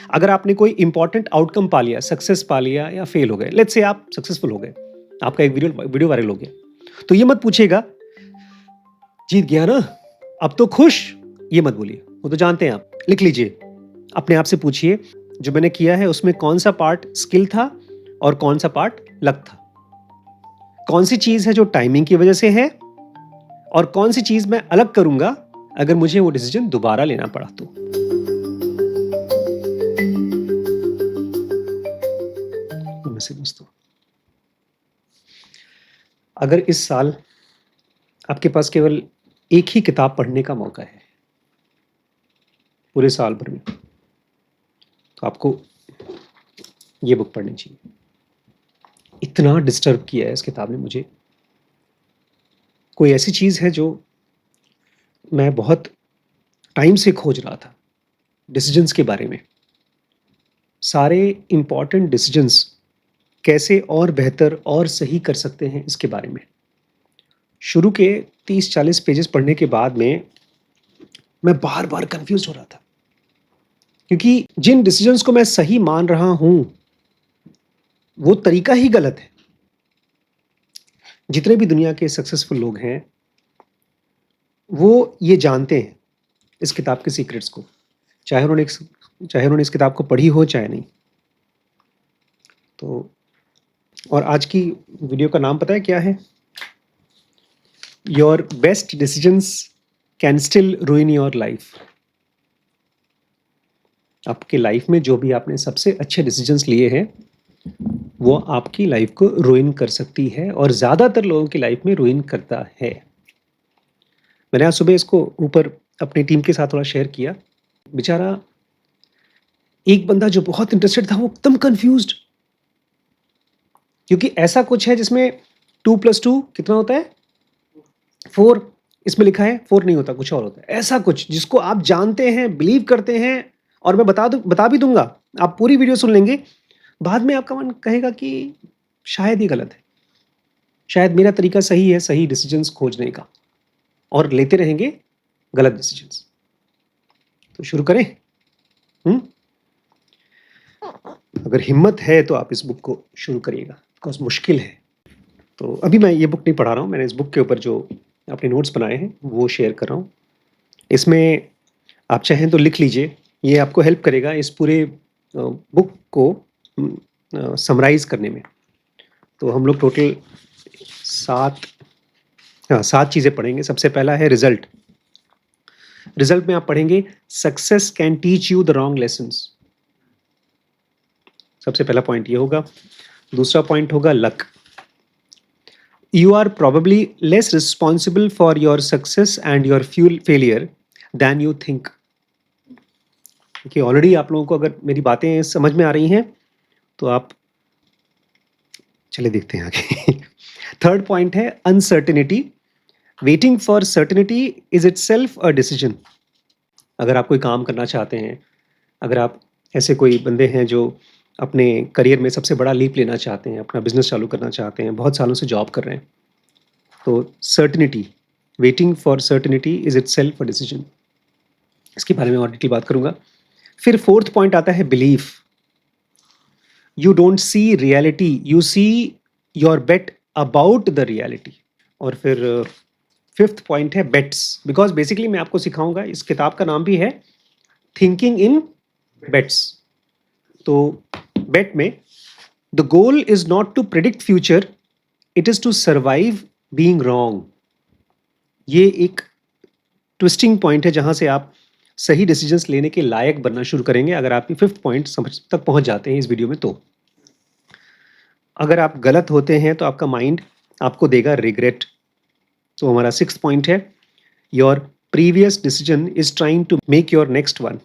अगर आपने कोई इंपॉर्टेंट आउटकम पा लिया, सक्सेस पा लिया या फेल हो गए, लेट्स से आप सक्सेसफुल हो गए, आपका एक वीडियो वीडियो वायरल हो गया, तो ये मत पूछिएगा जीत गया ना, अब तो खुश, ये मत बोलिए, वो तो जानते हैं आप। लिख लीजिए, अपने आप से पूछिए जो मैंने किया है उसमें कौन सा पार्ट स्किल था और कौन सा पार्ट लक था, कौन सी चीज है जो टाइमिंग की वजह से है और कौन सी चीज मैं अलग करूंगा अगर मुझे वो डिसीजन दोबारा लेना पड़ा तो। दोस्तों, अगर इस साल आपके पास केवल एक ही किताब पढ़ने का मौका है पूरे साल भर में, तो आपको ये बुक पढ़नी चाहिए। इतना डिस्टर्ब किया है इस किताब ने मुझे, कोई ऐसी चीज़ है जो मैं बहुत टाइम से खोज रहा था डिसीजंस के बारे में। सारे इम्पॉर्टेंट डिसीजंस कैसे और बेहतर और सही कर सकते हैं इसके बारे में। शुरू के 30-40 पेजेस पढ़ने के बाद में मैं बार बार कंफ्यूज हो रहा था, क्योंकि जिन डिसीजंस को मैं सही मान रहा हूं वो तरीका ही गलत है। जितने भी दुनिया के सक्सेसफुल लोग हैं वो ये जानते हैं इस किताब के सीक्रेट्स को, चाहे उन्होंने इस किताब को पढ़ी हो चाहे नहीं। तो और आज की वीडियो का नाम पता है क्या है? Your best decisions can still रूइन your life. आपके लाइफ में जो भी आपने सबसे अच्छे डिसीजंस लिए हैं वो आपकी लाइफ को रूइन कर सकती है और ज़्यादातर लोगों की लाइफ में रूइन करता है। मैंने आज सुबह इसको ऊपर अपनी टीम के साथ थोड़ा शेयर किया। बेचारा एक बंदा जो बहुत इंटरेस्टेड था वो एकदम कंफ्यूज्ड, क्योंकि ऐसा कुछ है जिसमें 2+2 कितना होता है? 4। इसमें लिखा है 4 नहीं होता, कुछ और होता है। ऐसा कुछ जिसको आप जानते हैं, बिलीव करते हैं, और मैं बता भी दूंगा, आप पूरी वीडियो सुन लेंगे, बाद में आपका मन कहेगा कि शायद ये गलत है, शायद मेरा तरीका सही है सही डिसीजंस खोजने का, और लेते रहेंगे गलत डिसीजंस। तो शुरू करें? अगर हिम्मत है तो आप इस बुक को शुरू करिएगा, बिकॉज मुश्किल है। तो अभी मैं ये बुक नहीं पढ़ा रहा हूँ, मैंने इस बुक के ऊपर जो अपने नोट्स बनाए हैं वो शेयर कर रहा हूँ। इसमें आप चाहें तो लिख लीजिए, ये आपको हेल्प करेगा इस पूरे बुक को समराइज करने में। तो हम लोग टोटल 7 चीज़ें पढ़ेंगे। सबसे पहला है रिजल्ट। रिजल्ट में आप पढ़ेंगे success can teach you the wrong lessons. सबसे पहला पॉइंट ये होगा। दूसरा पॉइंट होगा luck. You are probably less responsible for your success and your failure than you think. देखिए, ऑलरेडी आप लोगों को अगर मेरी बातें समझ में आ रही हैं तो आप चले देखते हैं आगे। थर्ड पॉइंट है uncertainty. Waiting for certainty is itself a decision. अगर आप कोई काम करना चाहते हैं, अगर आप ऐसे कोई बंदे हैं जो अपने करियर में सबसे बड़ा लीप लेना चाहते हैं, अपना बिजनेस चालू करना चाहते हैं, बहुत सालों से जॉब कर रहे हैं, तो certainty, waiting for certainty is itself a decision. इसके बारे में और डिटेल बात करूंगा। फिर फोर्थ पॉइंट आता है belief. You don't see reality, you see your bet about the reality. और फिर फिफ्थ पॉइंट है बेट्स, बिकॉज बेसिकली मैं आपको सिखाऊंगा, इस किताब का नाम भी है थिंकिंग इन बेट्स। तो बेट में the goal is not to predict future, it is to survive being wrong. ये एक ट्विस्टिंग पॉइंट है जहां से आप सही डिसीजंस लेने के लायक बनना शुरू करेंगे अगर आप ये फिफ्थ पॉइंट समझ तक पहुंच जाते हैं इस वीडियो में। तो अगर आप गलत होते हैं तो आपका माइंड आपको देगा रिग्रेट। तो हमारा सिक्स्थ पॉइंट है your previous decision is trying to make your next one.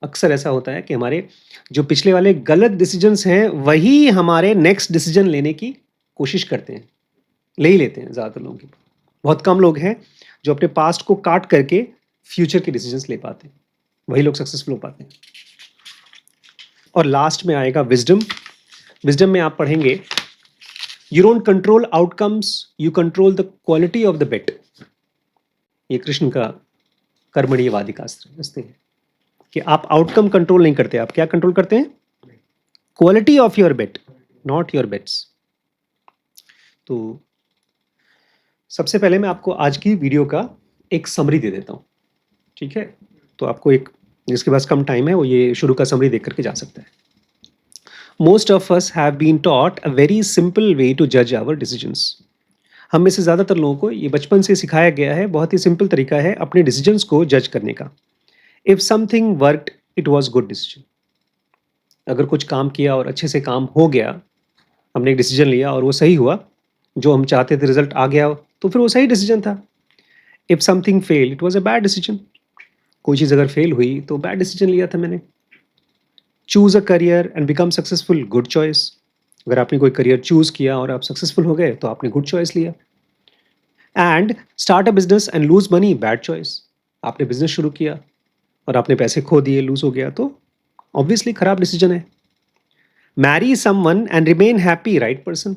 अक्सर ऐसा होता है कि हमारे जो पिछले वाले गलत डिसीजंस हैं वही हमारे नेक्स्ट डिसीजन लेने की कोशिश करते हैं, ले ही लेते हैं ज़्यादातर लोगों की। बहुत कम लोग हैं जो अपने पास्ट को काट करके फ्यूचर के डिसीजंस ले पाते हैं, वही लोग सक्सेसफुल हो पाते हैं। और लास्ट में आएगा विजडम। विजडम में आप पढ़ेंगे you don't control outcomes, you control the quality of the bet. ये कृष्ण का कर्मणीय वादिकास्त्र है। कि आप आउटकम कंट्रोल नहीं करते, आप क्या कंट्रोल करते हैं? Quality of your bet, not your bets. तो सबसे पहले मैं आपको आज की वीडियो का एक समरी दे देता हूँ, ठीक है? तो आपको एक, जिसके पास कम टाइम है वो ये शुरू का समरी देख करके जा सकता है। Most of us have been taught a very simple way to जज आवर डिसीजंस। हम में से ज़्यादातर लोगों को ये बचपन से सिखाया गया है, बहुत ही सिंपल तरीका है अपने डिसीजंस को जज करने का। If something worked it was good decision. अगर कुछ काम किया और अच्छे से काम हो गया, हमने एक डिसीजन लिया और वो सही हुआ, जो हम चाहते थे रिजल्ट आ गया, तो फिर वो सही डिसीजन था। If something fail it was a bad decision. कोई चीज़ अगर फेल हुई तो बैड डिसीजन लिया था मैंने। Choose a career and become successful, good choice. अगर आपने कोई करियर चूज़ किया और आप सक्सेसफुल हो गए तो आपने गुड चॉइस लिया। And start a business and lose money, bad choice. आपने बिजनेस शुरू किया और आपने पैसे खो दिए, लूज हो गया, तो ऑब्वियसली खराब डिसीजन है। Mary someone and remain happy, right person.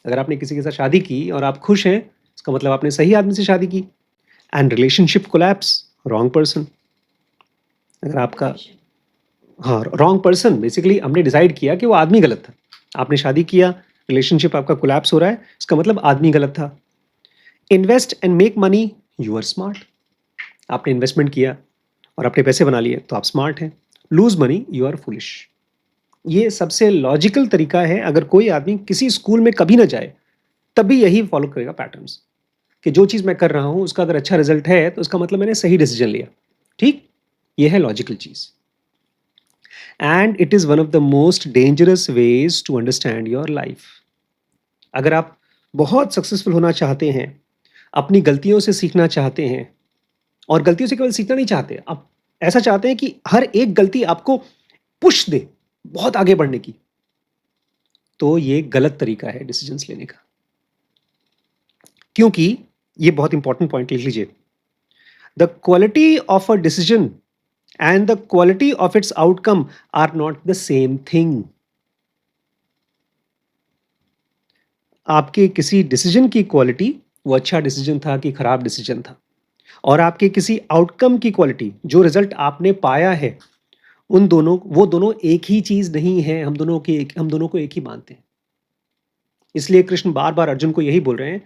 अगर आपने किसी के साथ शादी की और आप खुश हैं, इसका मतलब आपने सही आदमी से शादी की। And relationship collapse, wrong person. अगर आपका, हाँ, रॉन्ग पर्सन, बेसिकली हमने डिसाइड किया कि वो आदमी गलत था। आपने शादी किया, रिलेशनशिप आपका कोलैप्स हो रहा है, इसका मतलब आदमी गलत था। Invest and make money, you are smart. आपने इन्वेस्टमेंट किया और आपने पैसे बना लिए तो आप स्मार्ट हैं। Lose money, you are foolish. ये सबसे लॉजिकल तरीका है। अगर कोई आदमी किसी स्कूल में कभी ना जाए तब भी यही फॉलो करेगा पैटर्न्स, कि जो चीज़ मैं कर रहा हूँ उसका अगर अच्छा रिजल्ट है तो उसका मतलब मैंने सही डिसीजन लिया। ठीक, ये है लॉजिकल चीज़। And it is one of the most dangerous ways to understand your life. अगर आप बहुत सक्सेसफुल होना चाहते हैं, अपनी गलतियों से सीखना चाहते हैं, और गलतियों से केवल सीखना नहीं चाहते, आप ऐसा चाहते हैं कि हर एक गलती आपको पुश दे बहुत आगे बढ़ने की, तो ये गलत तरीका है डिसीजंस लेने का। क्योंकि ये बहुत इंपॉर्टेंट पॉइंट लिख लीजिए, the quality of a decision and the quality of its outcome are not the same thing. आपके किसी डिसीजन की क्वालिटी, वो अच्छा डिसीजन था कि खराब डिसीजन था, और आपके किसी आउटकम की क्वालिटी, जो रिजल्ट आपने पाया है, उन दोनों, वो दोनों एक ही चीज नहीं है। हम दोनों को एक ही मानते हैं। इसलिए कृष्ण बार बार अर्जुन को यही बोल रहे हैं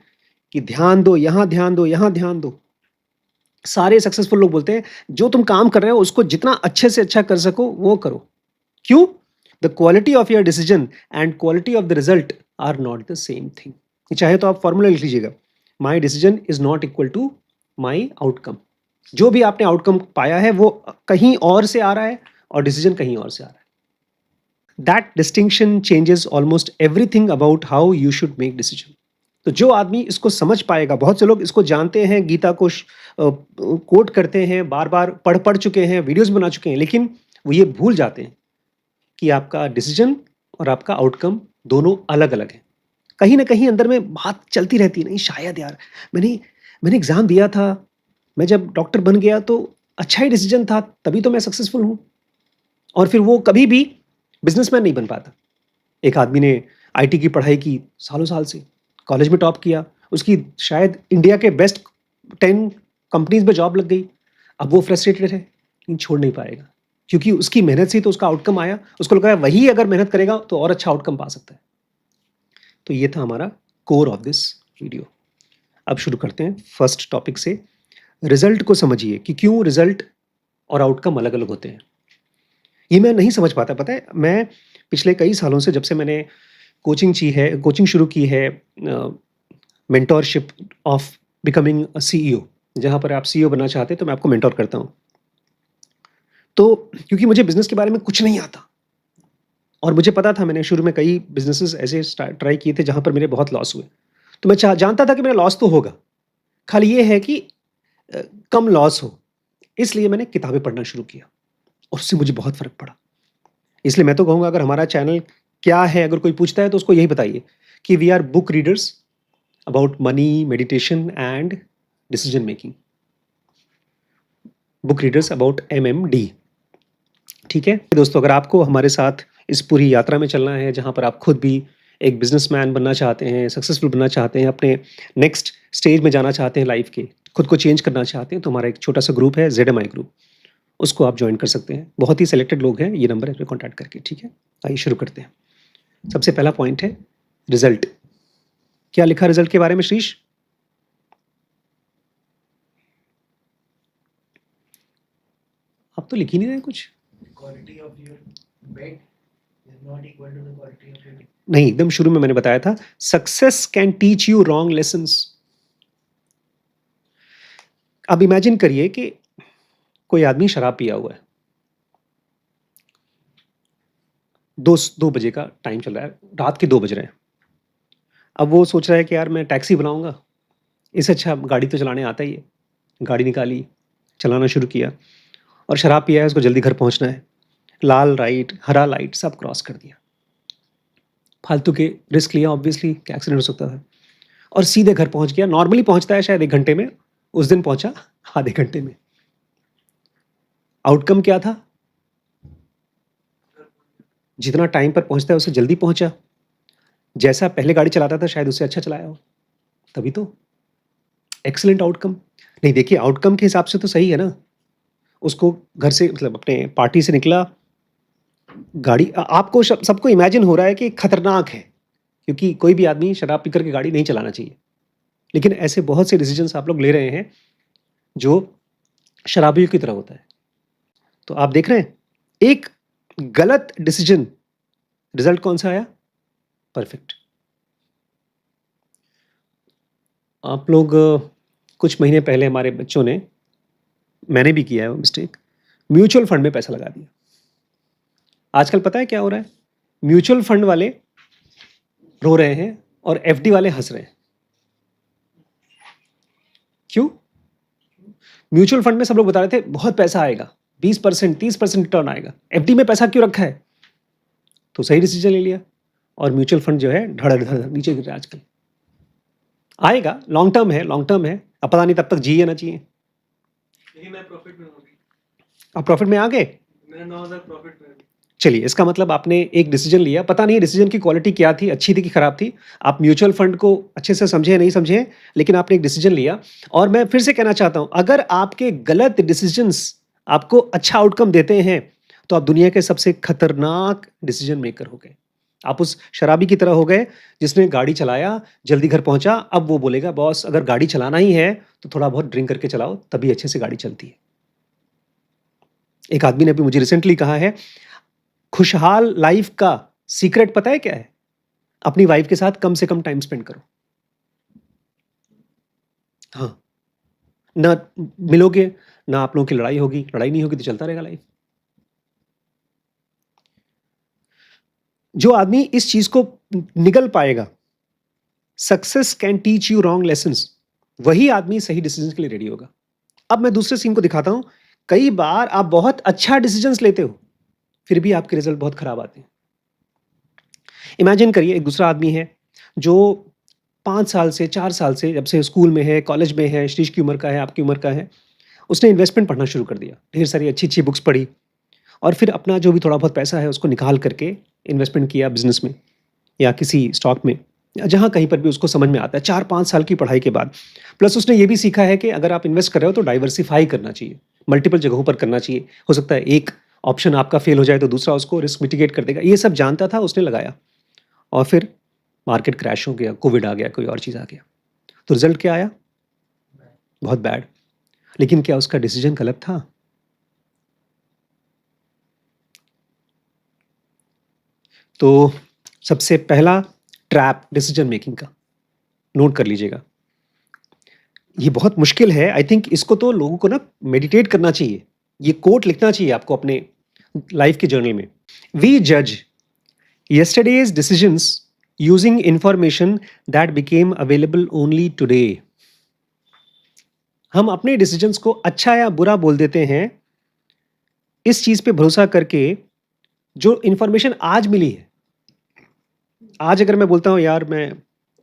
कि ध्यान दो, यहां ध्यान दो, यहां ध्यान दो। सारे सक्सेसफुल लोग बोलते हैं जो तुम काम कर रहे हो उसको जितना अच्छे से अच्छा कर सको वो करो। क्यों? The quality of your decision and quality of the result are not the same thing. चाहे तो आप फॉर्मूला लिख लीजिएगा, my decision is not equal to my outcome. जो भी आपने आउटकम पाया है वो कहीं और से आ रहा है और डिसीजन कहीं और से आ रहा है। That distinction changes almost everything about how you should make decision. तो जो आदमी इसको समझ पाएगा, बहुत से लोग इसको जानते हैं, गीता को कोट करते हैं, बार बार पढ़ चुके हैं, वीडियोस बना चुके हैं, लेकिन वो ये भूल जाते हैं कि आपका डिसीजन और आपका आउटकम दोनों अलग अलग हैं। कहीं ना कहीं अंदर में बात चलती रहती है, नहीं शायद यार मैंने मैंने एग्जाम दिया था, मैं जब डॉक्टर बन गया तो अच्छा ही डिसीजन था, तभी तो मैं सक्सेसफुल हूँ। और फिर वो कभी भी बिजनेसमैन नहीं बन पाता। एक आदमी ने आईटी की पढ़ाई की सालों साल से, कॉलेज में टॉप किया, उसकी शायद इंडिया के बेस्ट 10 कंपनीज में जॉब लग गई। अब वो फ्रस्ट्रेटेड है लेकिन छोड़ नहीं पाएगा, क्योंकि उसकी मेहनत से तो उसका आउटकम आया। उसको लगा वही अगर मेहनत करेगा तो और अच्छा आउटकम पा सकता है। तो ये था हमारा कोर ऑफ दिस वीडियो। अब शुरू करते हैं फर्स्ट टॉपिक से। रिजल्ट को समझिए कि क्यों रिजल्ट और आउटकम अलग अलग होते हैं। ये मैं नहीं समझ पाता, पता है। मैं पिछले कई सालों से, जब से मैंने कोचिंग शुरू की है, mentorship of becoming a CEO, जहाँ पर आप सीईओ बनना चाहते हैं तो मैं आपको मेंटोर करता हूँ। तो क्योंकि मुझे बिजनेस के बारे में कुछ नहीं आता और मुझे पता था, मैंने शुरू में कई बिजनेसेस ऐसे ट्राई किए थे जहाँ पर मेरे बहुत लॉस हुए, तो मैं जानता था कि मेरा लॉस तो होगा, खाली ये है कि कम लॉस हो। इसलिए मैंने किताबें पढ़ना शुरू किया और उससे मुझे बहुत फर्क पड़ा। इसलिए मैं तो कहूँगा, अगर हमारा चैनल क्या है, अगर कोई पूछता है तो उसको यही बताइए कि we are book readers about money, meditation and decision making. Book readers about MMD। ठीक है दोस्तों, अगर आपको हमारे साथ इस पूरी यात्रा में चलना है, जहाँ पर आप खुद भी एक बिजनेसमैन बनना चाहते हैं, सक्सेसफुल बनना चाहते हैं, अपने नेक्स्ट स्टेज में जाना चाहते हैं लाइफ के, खुद को चेंज करना चाहते हैं, तो हमारा एक छोटा सा ग्रुप है ZMI ग्रुप। उसको आप ज्वाइन कर सकते हैं। बहुत ही सिलेक्टेड लोग हैं, ये नंबर है, इस पे कॉन्टैक्ट करके, ठीक है? आइए शुरू करते हैं। सबसे पहला पॉइंट है रिजल्ट। क्या लिखा रिजल्ट के बारे में शीश? आप तो लिख ही नहीं रहे कुछ। quality of your bed is not equal to the quality of your नहीं, एकदम शुरू में मैंने बताया था success can teach you wrong lessons. अब इमेजिन करिए कि कोई आदमी शराब पिया हुआ है, 2 बजे का टाइम चल रहा है, रात के 2 बज रहे हैं। अब वो सोच रहा है कि यार मैं टैक्सी बनाऊंगा, इससे अच्छा गाड़ी तो चलाने आता ही है। गाड़ी निकाली, चलाना शुरू किया, और शराब पिया है, उसको जल्दी घर पहुंचना है। लाल लाइट, हरा लाइट सब क्रॉस कर दिया, फालतू के रिस्क लिया, ऑब्वियसली क्या एक्सीडेंट हो सकता था, और सीधे घर पहुंच गया। नॉर्मली पहुंचता है शायद 1 घंटे में, उस दिन पहुंचा आधे घंटे में। आउटकम क्या था? जितना टाइम पर पहुंचता है उससे जल्दी पहुंचा। जैसा पहले गाड़ी चलाता था शायद उससे अच्छा चलाया हो, तभी तो एक्सीलेंट आउटकम। नहीं देखिए, आउटकम के हिसाब से तो सही है ना। उसको घर से मतलब अपने पार्टी से निकला, गाड़ी आपको सबको इमेजिन हो रहा है कि खतरनाक है, क्योंकि कोई भी आदमी शराब पीकर के गाड़ी नहीं चलाना चाहिए। लेकिन ऐसे बहुत से डिसीजंस आप लोग ले रहे हैं जो शराबियों की तरह होता है। तो आप देख रहे हैं, एक गलत डिसीजन, रिजल्ट कौन सा आया? परफेक्ट। आप लोग कुछ महीने पहले हमारे बच्चों ने, मैंने भी किया है वो मिस्टेक, म्यूचुअल फंड में पैसा लगा दिया। आजकल पता है क्या हो रहा है? म्यूचुअल फंड वाले रो रहे हैं और एफडी वाले हंस रहे हैं। क्यों? म्यूचुअल फंड में सब लोग बता रहे थे बहुत पैसा आएगा, 20% 30% रिटर्न आएगा, एफडी में पैसा क्यों रखा है? तो सही डिसीजन ले लिया, और म्यूचुअल फंड जो है धड़ धड़ नीचे गिर रहा है आजकल। आएगा, लॉन्ग टर्म है, लॉन्ग टर्म है, अब पता नहीं तब तक जिए ना चाहिए। लेकिन मैं प्रॉफिट में हूँ अभी, आप प्रॉफिट में आ गए? मेरा 9,000 प्रॉफिट में है अभी। चलिए, इसका मतलब आपने एक डिसीजन लिया, पता नहीं डिसीजन की क्वालिटी क्या थी, अच्छी थी कि खराब थी। आप म्यूचुअल फंड को अच्छे से समझे नहीं समझे, लेकिन आपने एक डिसीजन लिया। और मैं फिर से कहना चाहता हूं, अगर आपके गलत डिसीजंस आपको अच्छा आउटकम देते हैं, तो आप दुनिया के सबसे खतरनाक डिसीजन मेकर हो गए। आप उस शराबी की तरह हो गए जिसने गाड़ी चलाया, जल्दी घर पहुंचा। अब वो बोलेगा बॉस अगर गाड़ी चलाना ही है तो थोड़ा बहुत ड्रिंक करके चलाओ, तभी अच्छे से गाड़ी चलती है। एक आदमी ने अभी मुझे रिसेंटली कहा है, खुशहाल लाइफ का सीक्रेट पता है क्या है? अपनी वाइफ के साथ कम से कम टाइम स्पेंड करो। हाँ, ना मिलोगे ना आप लोगों की लड़ाई होगी, लड़ाई नहीं होगी तो चलता रहेगा लाइफ। जो आदमी इस चीज को निगल पाएगा, success can teach you wrong lessons, वही आदमी सही डिसीजन के लिए रेडी होगा। अब मैं दूसरे सीन को दिखाता हूं। कई बार आप बहुत अच्छा डिसीजंस लेते हो, फिर भी आपके रिजल्ट बहुत खराब आते हैं। इमेजिन करिए, एक दूसरा आदमी है जो 5 साल से 4 साल से, जब से स्कूल में है, कॉलेज में है, श्रीश की उम्र का है, आपकी उम्र का है, उसने इन्वेस्टमेंट पढ़ना शुरू कर दिया, ढेर सारी अच्छी-अच्छी बुक्स पढ़ी, और फिर अपना जो भी थोड़ा बहुत पैसा है उसको निकाल करके इन्वेस्टमेंट किया बिज़नेस में या किसी स्टॉक में, या जहाँ कहीं पर भी उसको समझ में आता है 4-5 साल की पढ़ाई के बाद। प्लस उसने ये भी सीखा है कि अगर आप इन्वेस्ट कर रहे हो तो डाइवर्सिफ़ाई करना चाहिए, मल्टीपल जगहों पर करना चाहिए। हो सकता है एक ऑप्शन आपका फेल हो जाए तो दूसरा उसको रिस्क मिटिगेट कर देगा। ये सब जानता था, उसने लगाया, और फिर मार्केट क्रैश हो गया, कोविड आ गया, कोई और चीज़ आ गया। तो रिजल्ट क्या आया? बहुत बैड। लेकिन क्या उसका डिसीजन गलत था? तो सबसे पहला ट्रैप डिसीजन मेकिंग का, नोट कर लीजिएगा। ये बहुत मुश्किल है, आई थिंक इसको तो लोगों को ना मेडिटेट करना चाहिए, ये कोट लिखना चाहिए आपको अपने लाइफ के जर्नल में। वी जज yesterday's decisions using information that became available only today। हम अपने डिसीजंस को अच्छा या बुरा बोल देते हैं इस चीज पे भरोसा करके जो इंफॉर्मेशन आज मिली है। आज अगर मैं बोलता हूं यार मैं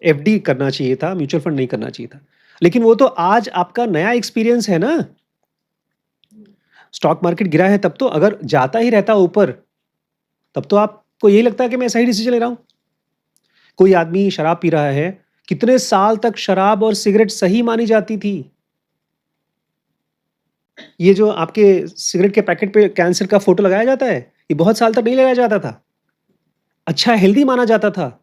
एफडी करना चाहिए था, म्यूचुअल फंड नहीं करना चाहिए था, लेकिन वो तो आज आपका नया एक्सपीरियंस है ना। स्टॉक मार्केट गिरा है तब तो, अगर जाता ही रहता ऊपर तब तो आपको यही लगता है कि मैं सही डिसीजन ले रहा हूं। कोई आदमी शराब पी रहा है, कितने साल तक शराब और सिगरेट सही मानी जाती थी, ये जो आपके सिगरेट के पैकेट पे कैंसर का फोटो लगाया जाता है, ये बहुत साल तक नहीं लगाया जाता था। अच्छा हेल्दी माना जाता था।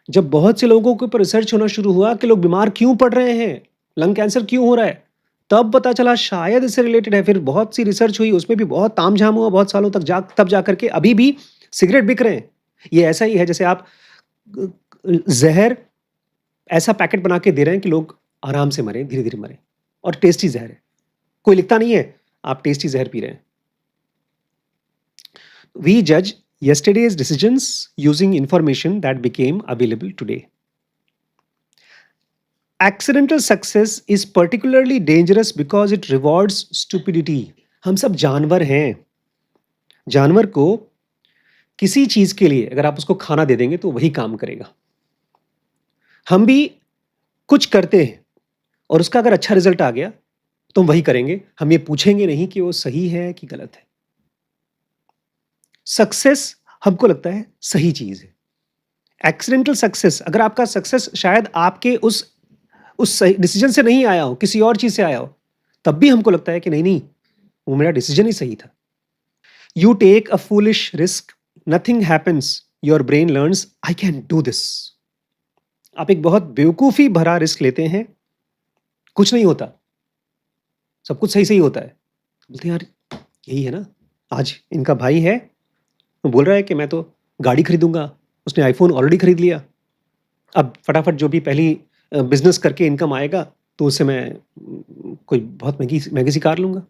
जब बहुत से लोगों के ऊपर रिसर्च होना शुरू हुआ कि लोग बीमार क्यों पड़ रहे हैं, लंग कैंसर क्यों हो रहा है, तब पता चला शायद इससे रिलेटेड है। फिर बहुत सी रिसर्च हुई, उसमें भी बहुत तामझाम हुआ, बहुत सालों तक तब जा करके अभी भी सिगरेट बिक रहे हैं। ये ऐसा ही है जैसे आप जहर ऐसा पैकेट बना के दे रहे हैं कि लोग आराम से मरे, धीरे धीरे मरे, और टेस्टी जहर है। कोई लिखता नहीं है, आप टेस्टी जहर पी रहे हैं। वी जज yesterday's decisions using information that became available today. Accidental success is particularly dangerous because it rewards stupidity. हम सब जानवर हैं। जानवर को किसी चीज के लिए अगर आप उसको खाना दे देंगे तो वही काम करेगा। हम भी कुछ करते हैं और उसका अगर अच्छा रिजल्ट आ गया तो हम वही करेंगे। हम ये पूछेंगे नहीं कि वो सही है कि गलत है। सक्सेस हमको लगता है सही चीज है। एक्सीडेंटल सक्सेस, अगर आपका सक्सेस शायद आपके उस डिसीजन से नहीं आया हो, किसी और चीज से आया हो, तब भी हमको लगता है कि नहीं नहीं, वो मेरा डिसीजन ही सही था। You take a foolish risk, nothing happens, your brain learns I can do this. आप एक बहुत बेवकूफी भरा रिस्क लेते हैं, कुछ नहीं होता, सब कुछ सही सही होता है। बोलते हैं यार यही है ना, आज इनका भाई है, वो बोल रहा है कि मैं तो गाड़ी खरीदूंगा, उसने आईफोन ऑलरेडी खरीद लिया, अब फटाफट जो भी पहली बिजनेस करके इनकम आएगा तो उससे मैं कोई बहुत महंगी सी कार लूंगा।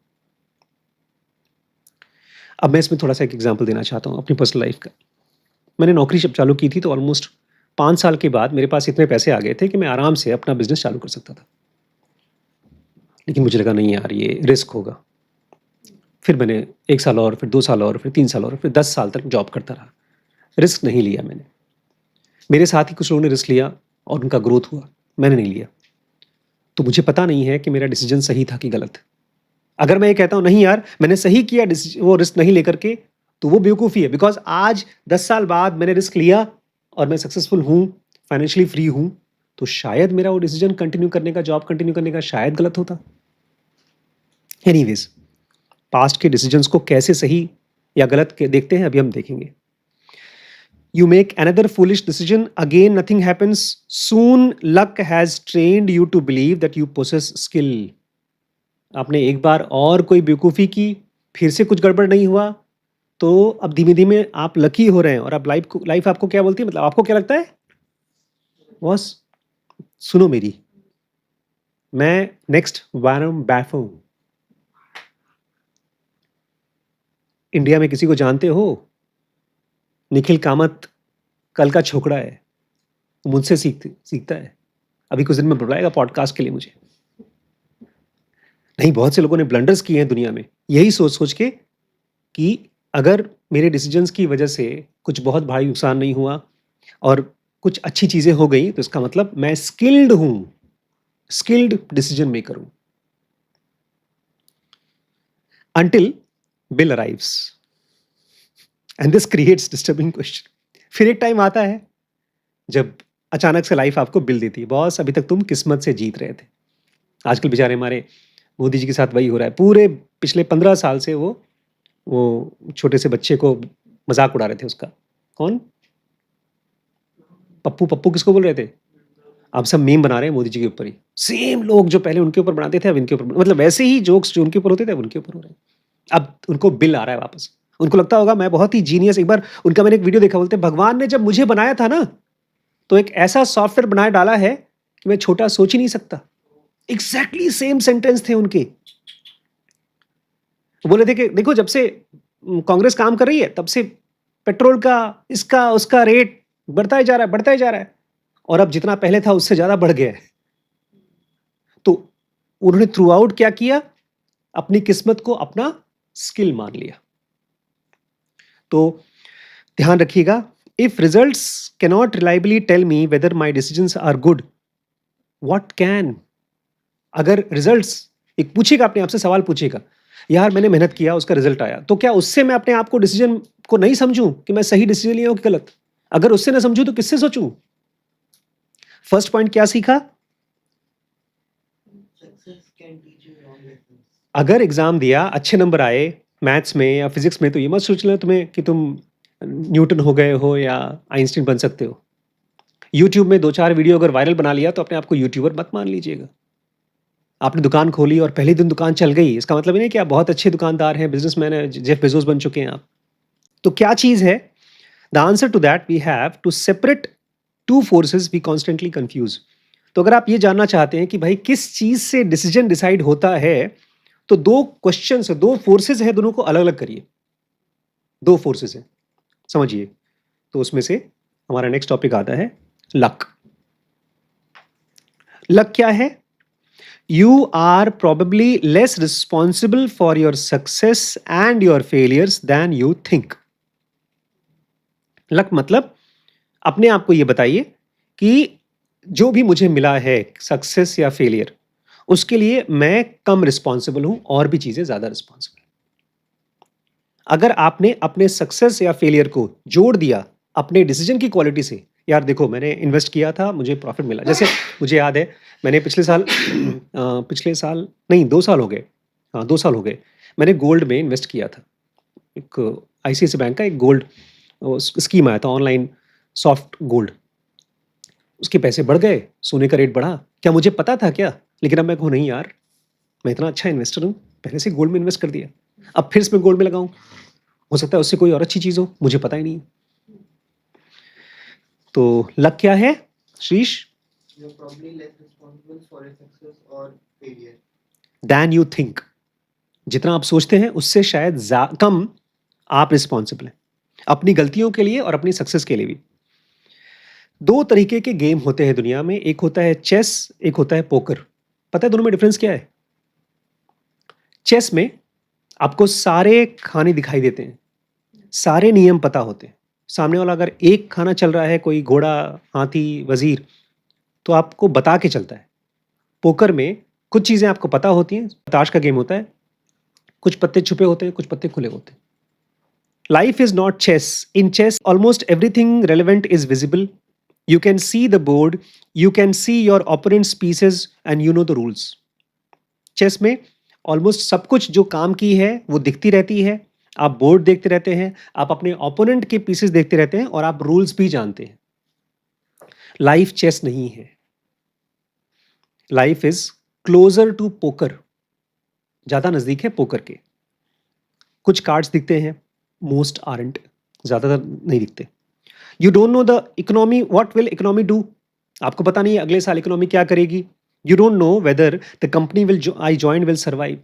अब मैं इसमें थोड़ा सा एक एग्जांपल देना चाहता हूँ अपनी पर्सनल लाइफ का। मैंने नौकरी जब चालू की थी तो ऑलमोस्ट 5 साल के बाद मेरे पास इतने पैसे आ गए थे कि मैं आराम से अपना बिजनेस चालू कर सकता था। लेकिन मुझे लगा नहीं यार, ये रिस्क होगा। फिर मैंने 1 साल और, फिर 2 साल और, फिर 3 साल और, फिर 10 साल तक जॉब करता रहा। रिस्क नहीं लिया मैंने। मेरे साथ ही कुछ लोगों ने रिस्क लिया और उनका ग्रोथ हुआ, मैंने नहीं लिया। तो मुझे पता नहीं है कि मेरा डिसीजन सही था कि गलत। अगर मैं ये कहता हूँ नहीं यार मैंने सही किया वो रिस्क नहीं लेकर के, तो वो बेवकूफ़ी है। बिकॉज आज 10 साल बाद मैंने रिस्क लिया और मैं सक्सेसफुल हूँ, फाइनेंशियली फ्री हूँ, तो शायद मेरा वो डिसीजन कंटिन्यू करने का, जॉब कंटिन्यू करने का शायद गलत होता। एनीवेज, पास्ट के डिसीजंस को कैसे सही या गलत देखते हैं अभी हम देखेंगे। You make another foolish decision, again nothing happens. Soon luck has trained you to believe that you possess skill. आपने एक बार और कोई बेवकूफ़ी की, फिर से कुछ गड़बड़ नहीं हुआ, तो अब धीमे धीमे आप लकी हो रहे हैं। और अब लाइफ आपको क्या बोलती है, मतलब आपको क्या लगता है, बॉस सुनो मेरी, मैं नेक्स्ट वारम बैफ हूं। इंडिया में किसी को जानते हो? निखिल कामत कल का छोकरा है, मुझसे सीखता है। अभी कुछ दिन में बुलाएगा पॉडकास्ट के लिए मुझे। नहीं, बहुत से लोगों ने ब्लंडर्स किए हैं दुनिया में, यही सोच सोच के कि अगर मेरे डिसीजंस की वजह से कुछ बहुत भारी नुकसान नहीं हुआ और कुछ अच्छी चीजें हो गई, तो इसका मतलब मैं स्किल्ड हूं, स्किल्ड डिसीजन मेकर हूं। Until bill arrives and this creates disturbing question. फिर एक टाइम आता है जब अचानक से लाइफ आपको बिल देती है, बॉस अभी तक तुम किस्मत से जीत रहे थे। आजकल बेचारे हमारे मोदी जी के साथ वही हो रहा है। पूरे पिछले 15 साल से वो छोटे से बच्चे को मजाक उड़ा रहे थे उसका। कौन? पप्पू। पप्पू किसको बोल रहे थे? अब सब मीम बना रहे हैं मोदी जी के ऊपर ही। सेम लोग जो पहले उनके ऊपर बनाते थे अब इनके ऊपर, मतलब वैसे ही जोक्स जो उनके ऊपर होते थे अब उनके ऊपर हो रहे हैं। अब उनको बिल आ रहा है वापस। उनको लगता होगा मैं बहुत ही जीनियस। एक बार उनका मैंने एक वीडियो देखा, बोलते भगवान ने जब मुझे बनाया था ना, तो एक ऐसा सॉफ्टवेयर बनाया डाला है कि मैं छोटा सोच ही नहीं सकता। एग्जैक्टली सेम सेंटेंस थे उनके। बोले थे कि देखो जब से कांग्रेस काम कर रही है तब से पेट्रोल का, इसका उसका रेट बढ़ता ही जा रहा है, बढ़ता ही जा रहा है, और अब जितना पहले था उससे ज्यादा बढ़ गया है। तो उन्होंने थ्रू आउट क्या किया, अपनी किस्मत को अपना स्किल मान लिया। तो ध्यान रखिएगा, if results cannot reliably tell me whether my decisions are good, what can. अगर रिजल्ट्स, एक पूछेगा अपने आप से सवाल पूछेगा, यार मैंने मेहनत किया उसका रिजल्ट आया, तो क्या उससे मैं अपने आप को डिसीजन को नहीं समझूं कि मैं सही डिसीजन लिया हूं कि गलत? अगर उससे ना समझूं तो किससे सोचूं? फर्स्ट पॉइंट क्या सीखा? Success can teach you wrong lessons. अगर एग्जाम दिया, अच्छे नंबर आए मैथ्स में या फिजिक्स में, तो ये मत सोच लेना तुम्हें कि तुम न्यूटन हो गए हो या आइंस्टीन बन सकते हो। यूट्यूब में 2-4 वीडियो अगर वायरल बना लिया तो अपने आप को यूट्यूबर मत मान लीजिएगा। आपने दुकान खोली और पहले दिन दुकान चल गई, इसका मतलब ये नहीं कि आप बहुत अच्छे दुकानदार हैं, बिज़नेसमैन हैं, जेफ बेज़ोस बन चुके हैं आप। तो क्या चीज़ है? The answer to that we have to separate 2 forces we constantly confuse. तो अगर आप ये जानना चाहते हैं कि भाई किस चीज़ से डिसीजन डिसाइड होता है, तो 2 क्वेश्चन्स हैं, 2 फोर्सेस हैं, दोनों को अलग-अलग करिए। 2 फोर्सेस हैं, समझिए। तो उसमें से हमारा नेक्स्ट टॉपिक आता है लक। लक क्या है? You are probably less responsible for your success and your failures than you think. Luck मतलब अपने आप को ये बताइए कि जो भी मुझे मिला है सक्सेस या फेलियर, उसके लिए मैं कम रिस्पॉन्सिबल हूं और भी चीजें ज्यादा रिस्पॉन्सिबल। अगर आपने अपने सक्सेस या फेलियर को जोड़ दिया अपने डिसीजन की क्वालिटी से, यार देखो मैंने इन्वेस्ट किया था, मुझे प्रॉफिट मिला। जैसे मुझे याद है, मैंने पिछले साल नहीं 2 साल हो गए, हाँ 2 साल हो गए, मैंने गोल्ड में इन्वेस्ट किया था। एक आईसीआईसी बैंक का एक गोल्ड स्कीम आया था, ऑनलाइन सॉफ्ट गोल्ड। उसके पैसे बढ़ गए, सोने का रेट बढ़ा। क्या मुझे पता था क्या? लेकिन अब मैं कहूँ नहीं यार, मैं इतना अच्छा इन्वेस्टर हूँ, पहले से गोल्ड में इन्वेस्ट कर दिया, अब फिर इसमें गोल्ड में लगाऊं, हो सकता है उससे कोई और अच्छी चीज हो, मुझे पता ही नहीं। तो लक क्या है शीश? You're probably less responsible for your success or failure. Than you think. जितना आप सोचते हैं उससे शायद कम आप रिस्पॉन्सिबल हैं अपनी गलतियों के लिए और अपनी सक्सेस के लिए भी। 2 तरीके के गेम होते हैं दुनिया में, एक होता है चेस, एक होता है पोकर। पता है दोनों में डिफरेंस क्या है? चेस में आपको सारे खाने दिखाई देते हैं, सारे नियम पता होते हैं। सामने वाला अगर एक खाना चल रहा है, कोई घोड़ा, हाथी, वजीर, तो आपको बता के चलता है। पोकर में कुछ चीजें आपको पता होती हैं, ताश का गेम होता है, कुछ पत्ते छुपे होते हैं, कुछ पत्ते खुले होते हैं। Life is not chess. In chess almost everything relevant is visible. You can see the board, you can see your opponents pieces and you know the rules. Chess में ऑलमोस्ट सब कुछ जो काम की है वो दिखती रहती है, आप बोर्ड देखते रहते हैं, आप अपने ओपोनेंट के पीसेस देखते रहते हैं और आप रूल्स भी जानते हैं। लाइफ चेस नहीं है, life is closer to poker, ज्यादा नजदीक है पोकर के। कुछ कार्ड्स दिखते हैं, मोस्ट आरंट, ज्यादातर नहीं दिखते। You don't know the economy, what will economy do, आपको पता नहीं है अगले साल इकोनॉमी क्या करेगी। You don't know whether the company will I join will survive,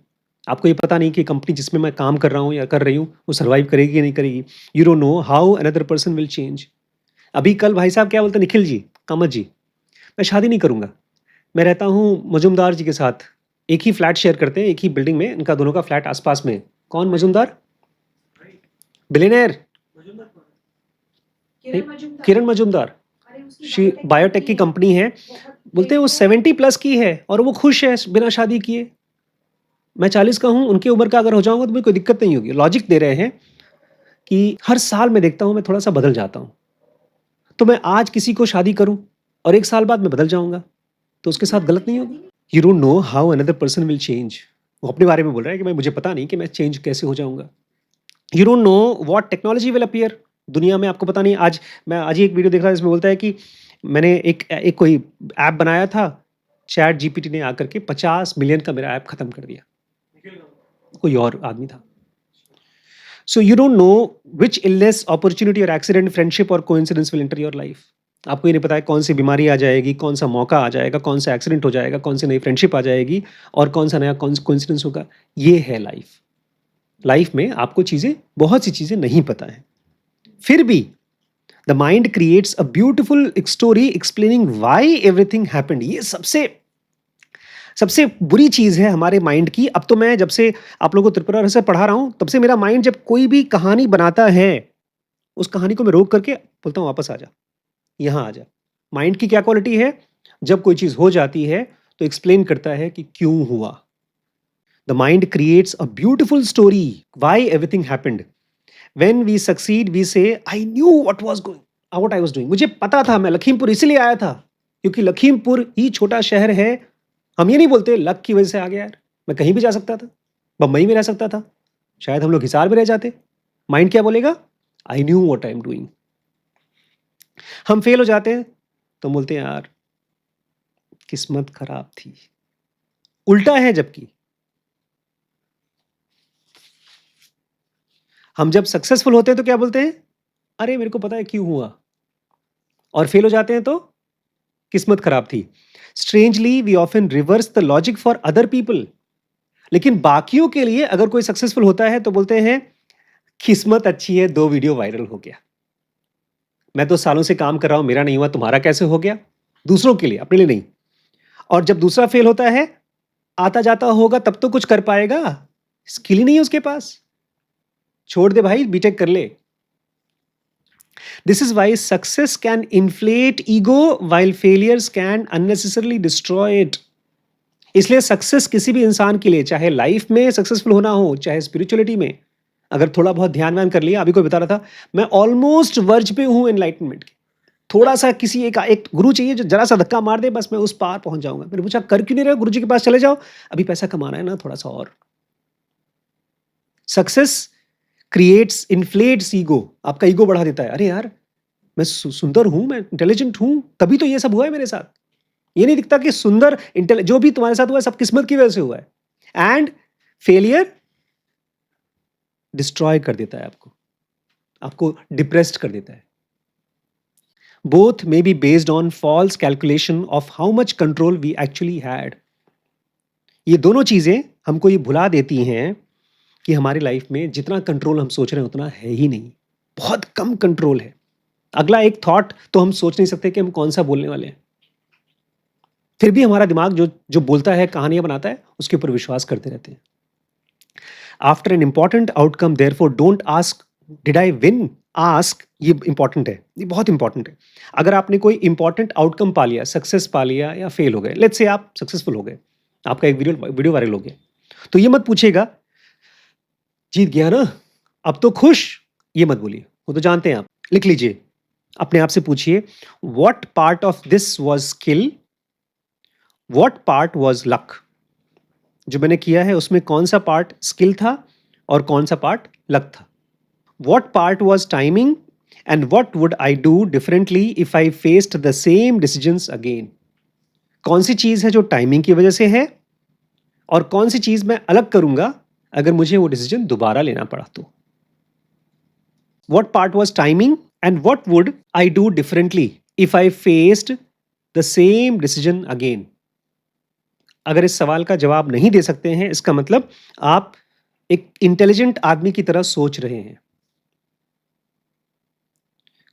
आपको ये पता नहीं कि कंपनी जिसमें मैं काम कर रहा हूँ या कर रही हूँ वो सर्वाइव करेगी या नहीं करेगी। You don't know how another person will change. अभी कल भाई साहब क्या बोलते, निखिल जी, कामत जी, मैं शादी नहीं करूंगा, मैं रहता हूँ मजुमदार जी के साथ, एक ही फ्लैट शेयर करते हैं, एक ही बिल्डिंग में, इनका दोनों का फ्लैट आसपास में। कौन Majumdar? Billionaire, Kiran Majumdar. She biotech की कंपनी है, बोलते हैं वो 70+ की है और वो खुश है बिना शादी किए। मैं 40 का हूँ, उनकी उम्र का अगर हो जाऊंगा तो मुझे कोई दिक्कत नहीं होगी। लॉजिक दे रहे हैं कि हर साल मैं देखता हूँ मैं थोड़ा सा बदल जाता हूँ, तो मैं आज किसी को शादी करूं और 1 साल बाद मैं बदल जाऊंगा, तो उसके साथ गलत नहीं होगी। You don't know how another person will change. वो अपने बारे में बोल रहा है कि मैं, मुझे पता नहीं कि मैं चेंज कैसे हो जाऊंगा। You don't know what technology will appear. दुनिया में आपको पता नहीं। मैं आज ही एक वीडियो देख रहा था जिसमें बोलता है कि मैंने एक कोई ऐप बनाया था, चैट जीपीटी ने आकर के 50 मिलियन का मेरा ऐप खत्म कर दिया, कोई और आदमी था। So you don't know which illness, opportunity और एक्सीडेंट, फ्रेंडशिप और coincidence will enter your life. आपको ये नहीं पता है कौन सी बीमारी आ जाएगी, कौन सा मौका आ जाएगा, कौन सा एक्सीडेंट हो जाएगा, कौन सी नई फ्रेंडशिप आ जाएगी और कौन सा नया कोइंसिडेंस होगा। ये है लाइफ। लाइफ में आपको चीजें, बहुत सी चीजें नहीं पता है, फिर भी the mind creates a beautiful story explaining why everything happened. ये सबसे बुरी चीज है हमारे माइंड की। अब तो मैं जब से आप लोगों को त्रिपुरा रहस्य पढ़ा रहा हूं, तब से मेरा माइंड जब कोई भी कहानी बनाता है, उस कहानी को मैं रोक करके बोलता हूं वापस आ जा, यहां आ जा। माइंड की क्या क्वालिटी है? जब कोई चीज हो जाती है तो एक्सप्लेन करता है कि क्यों हुआ। The mind creates a beautiful story why everything happened. When we succeed we say I knew what I was doing. मुझे पता था, मैं लखीमपुर इसलिए आया था क्योंकि लखीमपुर ही छोटा शहर है। हम ये नहीं बोलते लक की वजह से आ गया यार, मैं कहीं भी जा सकता था। बम्बई में रह सकता था, शायद हम लोग हिसार में रह जाते। माइंड क्या बोलेगा? आई knew what I am doing. हम फेल हो जाते हैं तो बोलते हैं यार किस्मत खराब थी। उल्टा है, जबकि हम जब सक्सेसफुल होते हैं तो क्या बोलते हैं? अरे मेरे को पता है क्यों हुआ। और फेल हो जाते हैं तो किस्मत खराब थी। Strangely we often reverse the logic for other people. लेकिन बाकियों के लिए अगर कोई सक्सेसफुल होता है तो बोलते हैं किस्मत अच्छी है, 2 वीडियो वायरल हो गया। मैं तो सालों से काम कर रहा हूं, मेरा नहीं हुआ, तुम्हारा कैसे हो गया? दूसरों के लिए, अपने लिए नहीं। और जब दूसरा फेल होता है, आता जाता होगा तब तो कुछ कर पाएगा, स्किल ही नहीं है उसके पास। छोड़ दे भाई, बीटेक कर ले। This is why success can inflate ego while failures can unnecessarily destroy it. इसलिए सक्सेस किसी भी इंसान के लिए, चाहे लाइफ में सक्सेसफुल होना हो, चाहे स्पिरिचुअलिटी में, अगर थोड़ा बहुत ध्यान व्यान कर लिया, अभी कोई बता रहा था मैं ऑलमोस्ट वर्ज पे हूं एनलाइटनमेंट के, थोड़ा सा किसी एक गुरु चाहिए जो जरा सा धक्का मार दे, बस मैं उस पार पहुंच जाऊंगा। मैंने पूछा कर क्यों नहीं रहे हो? गुरु जी के पास चले जाओ, अभी पैसा कमाना है ना थोड़ा सा और। सक्सेस क्रिएट्स इन्फ्लेट्स ईगो, आपका ईगो बढ़ा देता है। अरे यार मैं सुंदर हूं, मैं इंटेलिजेंट हूं, तभी तो ये सब हुआ है मेरे साथ। ये नहीं दिखता कि सुंदर जो भी तुम्हारे साथ हुआ है सब किस्मत की वजह से हुआ है। एंड फेलियर डिस्ट्रॉय कर देता है आपको डिप्रेस्ड कर देता है। Both may be based on false calculation of how much control we actually had. ये दोनों चीजें हमको ये भुला देती हैं कि हमारी लाइफ में जितना कंट्रोल हम सोच रहे हैं उतना है ही नहीं, बहुत कम कंट्रोल है। अगला एक थॉट तो हम सोच नहीं सकते कि हम कौन सा बोलने वाले हैं, फिर भी हमारा दिमाग जो बोलता है, कहानियां बनाता है, उसके ऊपर विश्वास करते रहते हैं। After an important outcome therefore don't ask did I win, ask, ये इंपॉर्टेंट है, ये बहुत इंपॉर्टेंट है। अगर आपने कोई इंपॉर्टेंट आउटकम पा लिया, सक्सेस पा लिया या फेल हो गए, लेट्स से आप सक्सेसफुल हो गए, आपका एक वीडियो वायरल हो गया, तो ये मत पूछिएगा जीत गया ना अब तो खुश, ये मत बोलिए, वो तो जानते हैं आप। लिख लीजिए, अपने आप से पूछिए what part of this was skill, what part was luck. जो मैंने किया है उसमें कौन सा पार्ट स्किल था और कौन सा पार्ट लक था। What part was timing and what would I do differently if I faced the same decisions again. कौन सी चीज है जो टाइमिंग की वजह से है और कौन सी चीज मैं अलग करूंगा अगर मुझे वो डिसीजन दोबारा लेना पड़ा तो। What part was timing and what would I do differently if I faced the same decision again. अगर इस सवाल का जवाब नहीं दे सकते हैं, इसका मतलब आप एक इंटेलिजेंट आदमी की तरह सोच रहे हैं।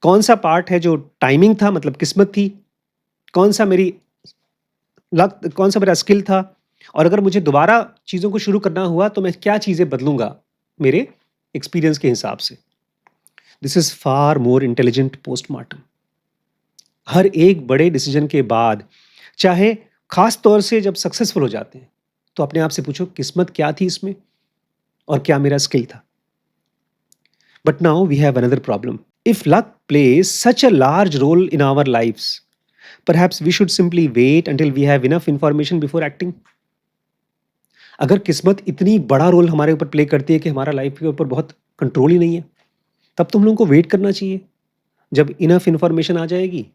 कौन सा पार्ट है जो टाइमिंग था, मतलब किस्मत थी, कौन सा मेरी लक, कौन सा मेरा स्किल था, और अगर मुझे दोबारा चीज़ों को शुरू करना हुआ तो मैं क्या चीज़ें बदलूंगा मेरे एक्सपीरियंस के हिसाब से। This is far more intelligent postmortem. हर एक बड़े डिसीजन के बाद, चाहे खास तौर से जब सक्सेसफुल हो जाते हैं, तो अपने आप से पूछो किस्मत क्या थी इसमें और क्या मेरा स्किल था। But now we have another problem. If luck plays such a large role in our lives, perhaps we should simply wait until we have enough information before acting. अगर किस्मत इतनी बड़ा रोल हमारे ऊपर प्ले करती है कि हमारा लाइफ के ऊपर बहुत कंट्रोल ही नहीं है, तब तो हम लोगों को वेट करना चाहिए। जब इनफ इंफॉर्मेशन आ जाएगी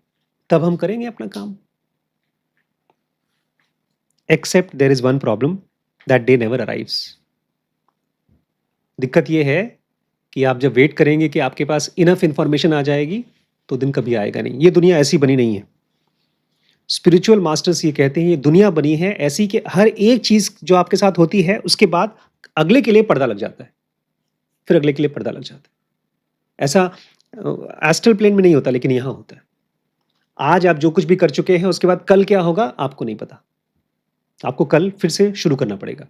तब हम करेंगे अपना काम। Except there is one problem, that day never arrives. दिक्कत यह है कि आप जब वेट करेंगे कि आपके पास इनफ इंफॉर्मेशन आ जाएगी, तो दिन कभी आएगा नहीं। ये दुनिया ऐसी बनी नहीं है। स्पिरिचुअल मास्टर्स ये कहते हैं ये दुनिया बनी है ऐसी कि हर एक चीज जो आपके साथ होती है उसके बाद अगले के लिए पर्दा लग जाता है, फिर अगले के लिए पर्दा लग जाता है। ऐसा एस्ट्रल प्लेन में नहीं होता, लेकिन यहां होता है। आज आप जो कुछ भी कर चुके हैं उसके बाद कल क्या होगा आपको नहीं पता, आपको कल फिर से शुरू करना पड़ेगा।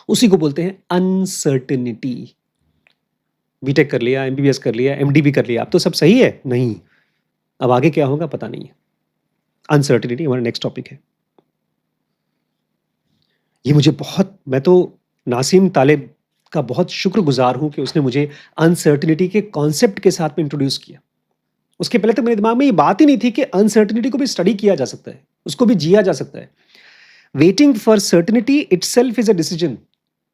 उसी को बोलते हैं अनसर्टेनिटी। बीटेक कर लिया, एमबीबीएस कर लिया, एमडी भी कर लिया, अब तो सब सही है, नहीं, अब आगे क्या होगा पता नहीं है। अनसर्टेनिटी हमारा नेक्स्ट टॉपिक है। ये मुझे बहुत, मैं तो नासिम तालिब का बहुत शुक्रगुजार हूं कि उसने मुझे अनसर्टेनिटी के कॉन्सेप्ट के साथ में इंट्रोड्यूस किया। उसके पहले तो मेरे दिमाग में ये बात ही नहीं थी कि अनसर्टेनिटी को भी स्टडी किया जा सकता है, उसको भी जिया जा सकता है। Waiting for certainty itself is a decision.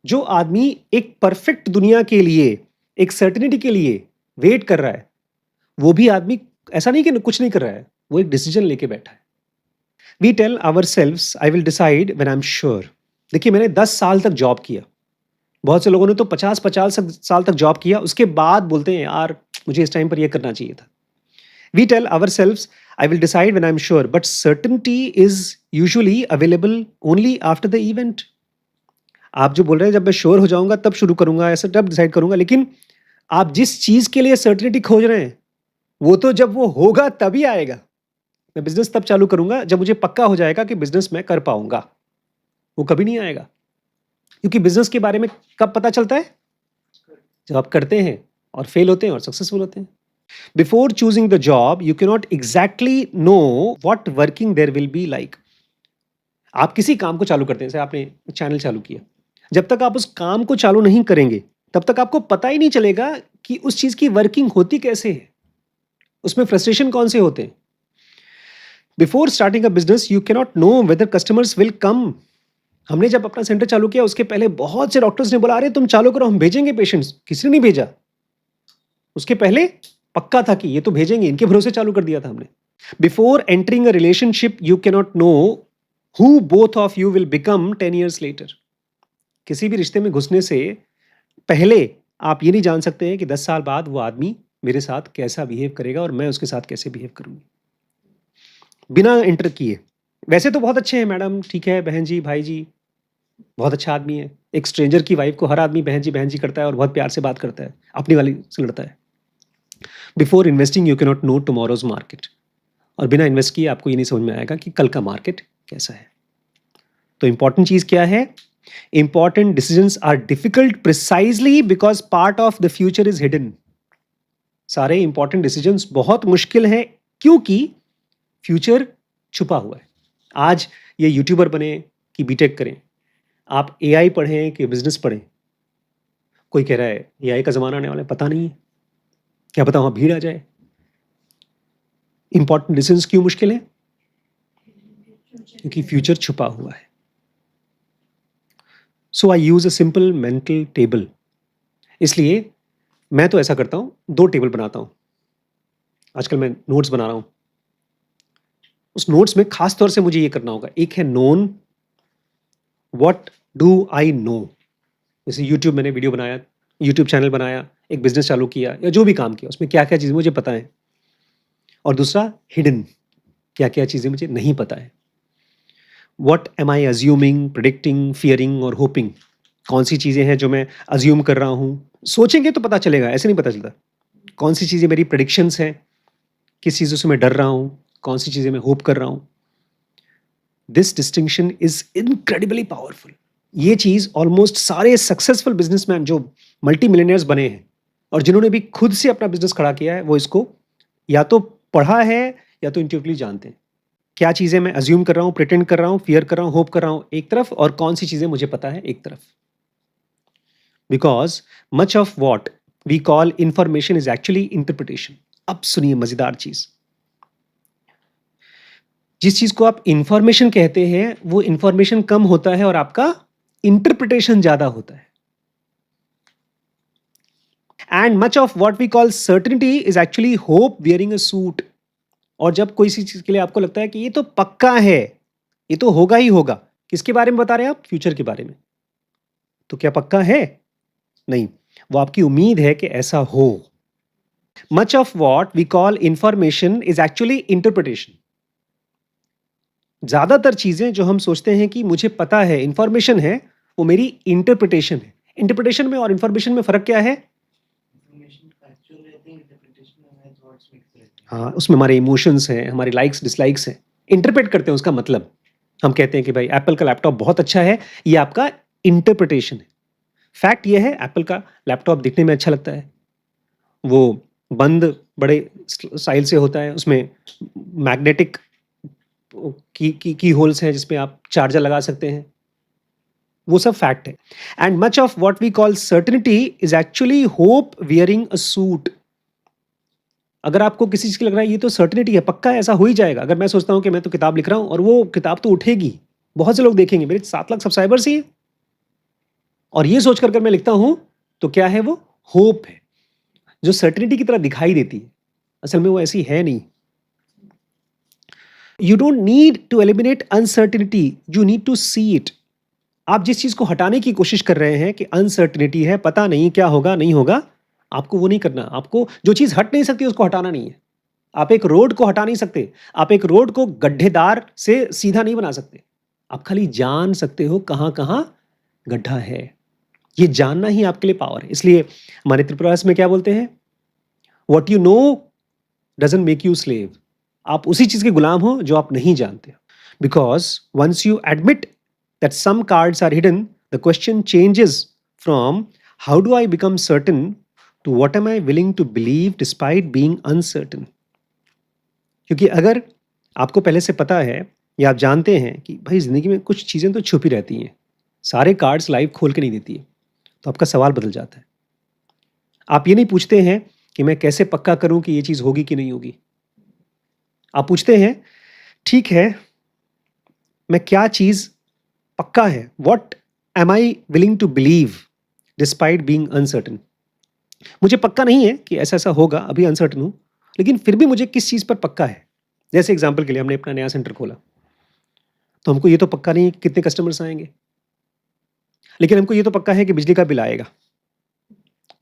जो आदमी एक परफेक्ट दुनिया के लिए, एक सर्टेनिटी के लिए वेट कर रहा है, वो भी आदमी ऐसा नहीं कि कुछ नहीं कर रहा है, वो एक डिसीजन लेके बैठा है। We tell ourselves I will decide when I am sure. देखिए, मैंने 10 साल तक जॉब किया, बहुत से लोगों ने तो 50-50 साल तक जॉब किया, उसके बाद बोलते हैं यार मुझे इस टाइम पर ये करना चाहिए था। We tell ourselves I will decide when I am sure, but certainty is usually available only after the event. आप जो बोल रहे हैं जब मैं श्योर हो जाऊंगा तब शुरू करूंगा, ऐसा तब डिसाइड करूंगा, लेकिन आप जिस चीज के लिए सर्टेनिटी खोज रहे हैं वो तो जब वो होगा तभी आएगा। मैं बिजनेस तब चालू करूंगा जब मुझे पक्का हो जाएगा कि बिजनेस मैं कर पाऊंगा, वो कभी नहीं आएगा। क्योंकि बिजनेस के बारे में कब पता चलता है? जब आप करते हैं और फेल होते हैं और सक्सेसफुल होते हैं। Before choosing the job you can not exactly know what working there will be like. आप किसी काम को चालू करते हैं, जैसे आपने चैनल चालू किया, जब तक आप उस काम को चालू नहीं करेंगे तब तक आपको पता ही नहीं चलेगा कि उस चीज की वर्किंग होती कैसे है, उसमें फ्रस्ट्रेशन कौन से होते हैं। Before starting a business you can not know whether customers will come. हमने जब अपना सेंटर चालू किया उसके पहले बहुत से डॉक्टर्स ने बोला अरे तुम चालू करो, हम भेजेंगे पेशेंट्स। किसी ने नहीं भेजा। उसके पहले पक्का था कि ये तो भेजेंगे, इनके भरोसे चालू कर दिया था हमने। Before entering a relationship you can not know who both of you will become 10 years later. किसी भी रिश्ते में घुसने से पहले आप ये नहीं जान सकते हैं कि 10 साल बाद वो आदमी मेरे साथ कैसा बिहेव करेगा और मैं उसके साथ कैसे बिहेव करूंगी, बिना एंटर किए। वैसे तो बहुत अच्छे हैं मैडम, ठीक है, बहन जी, भाई जी, बहुत अच्छा आदमी है। एक स्ट्रेंजर की वाइफ को हर आदमी बहन जी करता है और बहुत प्यार से बात करता है, अपनी वाली से लड़ता है। Before investing you can not no tomorrow's market. और बिना इन्वेस्ट किए आपको ये नहीं समझ में आएगा कि कल का मार्केट कैसा है। तो इंपॉर्टेंट चीज क्या है? Important decisions are difficult precisely because part of the future is hidden. सारे इंपॉर्टेंट डिसीजंस बहुत मुश्किल है क्योंकि फ्यूचर छुपा हुआ है। आज ये यूट्यूबर बने कि बीटेक करें, आप एआई पढ़ें कि बिजनेस पढ़ें, कोई कह रहा है एआई का जमाना आने वाला है, पता नहीं है, क्या पता वहां भीड़ आ जाए। इंपॉर्टेंट डिसीजंस क्यों मुश्किल है? क्योंकि फ्यूचर छुपा हुआ है। So I use a simple mental table. इसलिए मैं तो ऐसा करता हूं, 2 टेबल बनाता हूं। आजकल मैं नोट्स बना रहा हूं। उस नोट्स में खास तौर से मुझे ये करना होगा। एक है known, what do I know. जैसे यूट्यूब मैंने वीडियो बनाया, यूट्यूब चैनल बनाया, एक बिजनेस चालू किया या जो भी काम किया, उसमें क्या क्या चीज़ें मुझे पता है। और दूसरा हिडन, क्या क्या चीज़ें मुझे नहीं पता है। What am I assuming, predicting, fearing और होपिंग। कौन सी चीज़ें हैं जो मैं अज्यूम कर रहा हूँ, सोचेंगे तो पता चलेगा, ऐसे नहीं पता चलता। कौन सी चीज़ें मेरी प्रिडिक्शंस हैं, किस चीज़ों से मैं डर रहा हूँ, कौन सी चीज़ें मैं होप कर रहा हूँ। This distinction is incredibly powerful. ये चीज़ ऑलमोस्ट सारे सक्सेसफुल बिजनेसमैन जो मल्टी मिलियनियर्स बने हैं और जिन्होंने भी खुद से अपना बिजनेस खड़ा किया है, वो इसको या तो पढ़ा है या तो इंट्यूटिवली जानते हैं। क्या चीज़ें मैं अज्यूम कर रहा हूँ, प्रिटेंड कर रहा हूँ, फियर कर रहा हूँ, होप कर रहा हूँ एक तरफ, और कौन सी चीज़ें मुझे पता है एक तरफ। Because much of what we call information is actually interpretation. अब सुनिए मजेदार चीज। जिस चीज को आप इंफॉर्मेशन कहते हैं वो इंफॉर्मेशन कम होता है और आपका इंटरप्रिटेशन ज्यादा होता है। And much of what we call certainty is actually hope wearing a suit. और जब कोई सी चीज के लिए आपको लगता है कि ये तो पक्का है, ये तो होगा ही होगा, किसके बारे में बता रहे हैं आप? फ्यूचर के बारे में। तो क्या पक्का है? नहीं, वो आपकी उम्मीद है कि ऐसा हो। Much of what we call information is actually interpretation. ज्यादातर चीजें जो हम सोचते हैं कि मुझे पता है, इंफॉर्मेशन है, वो मेरी इंटरप्रिटेशन है। इंटरप्रिटेशन में और इंफॉर्मेशन में फर्क क्या है? हाँ, उसमें हमारे इमोशंस हैं, हमारे लाइक्स डिसलाइक्स हैं, इंटरप्रेट करते हैं उसका मतलब। हम कहते हैं कि भाई एप्पल का लैपटॉप बहुत अच्छा है, ये आपका इंटरप्रिटेशन है। फैक्ट ये है, एप्पल का लैपटॉप दिखने में अच्छा लगता है, वो बंद बड़े स्टाइल से होता है, उसमें मैग्नेटिक की होल्स हैं जिसमें आप चार्जर लगा सकते हैं, वो सब फैक्ट है। And much of what we call certainty is actually hope wearing a suit. अगर आपको किसी चीज की लग रहा है ये तो सर्टेनिटी है, पक्का है, ऐसा हो ही जाएगा। अगर मैं सोचता हूं कि मैं तो किताब लिख रहा हूं और वो किताब तो उठेगी, बहुत से लोग देखेंगे, मेरे 7 लाख सब्सक्राइबर्स ही हैं, और ये सोच कर मैं लिखता हूं तो क्या है, वो होप है, जो सर्टेनिटी की तरह दिखाई देती है, असल में वो ऐसी है नहीं. You don't need to eliminate uncertainty, you need to see it. आप जिस चीज को हटाने की कोशिश कर रहे हैं कि अनसर्टेनिटी है, पता नहीं क्या होगा नहीं होगा, आपको वो नहीं करना. आपको जो चीज हट नहीं सकती उसको हटाना नहीं है. आप एक रोड को हटा नहीं सकते, आप एक रोड को गड्ढेदार से सीधा नहीं बना सकते. आप खाली जान सकते हो कहां कहां गड्ढा है. ये जानना ही आपके लिए पावर है. इसलिए हमारे त्रिपुरास में क्या बोलते हैं, what you know doesn't make you slave. आप उसी चीज के गुलाम हो जो आप नहीं जानते. Because once you admit that some cards are hidden, the question changes from how do I become certain to what am I willing to believe despite being uncertain. क्योंकि अगर आपको पहले से पता है या आप जानते हैं कि भाई जिंदगी में कुछ चीजें तो छुपी रहती हैं, सारे कार्ड्स लाइफ खोल के नहीं देती है, तो आपका सवाल बदल जाता है. आप ये नहीं पूछते हैं कि मैं कैसे पक्का करूं कि ये चीज होगी कि नहीं होगी. आप पूछते हैं ठीक है, मैं क्या चीज पक्का है, what am I willing to believe despite being uncertain. मुझे पक्का नहीं है कि ऐसा ऐसा होगा, अभी अनसर्टन हूं, लेकिन फिर भी मुझे किस चीज पर पक्का है. जैसे एग्जाम्पल के लिए हमने अपना नया सेंटर खोला, तो हमको ये तो पक्का नहीं कि कितने कस्टमर्स आएंगे, लेकिन हमको ये तो पक्का है कि बिजली का बिल आएगा.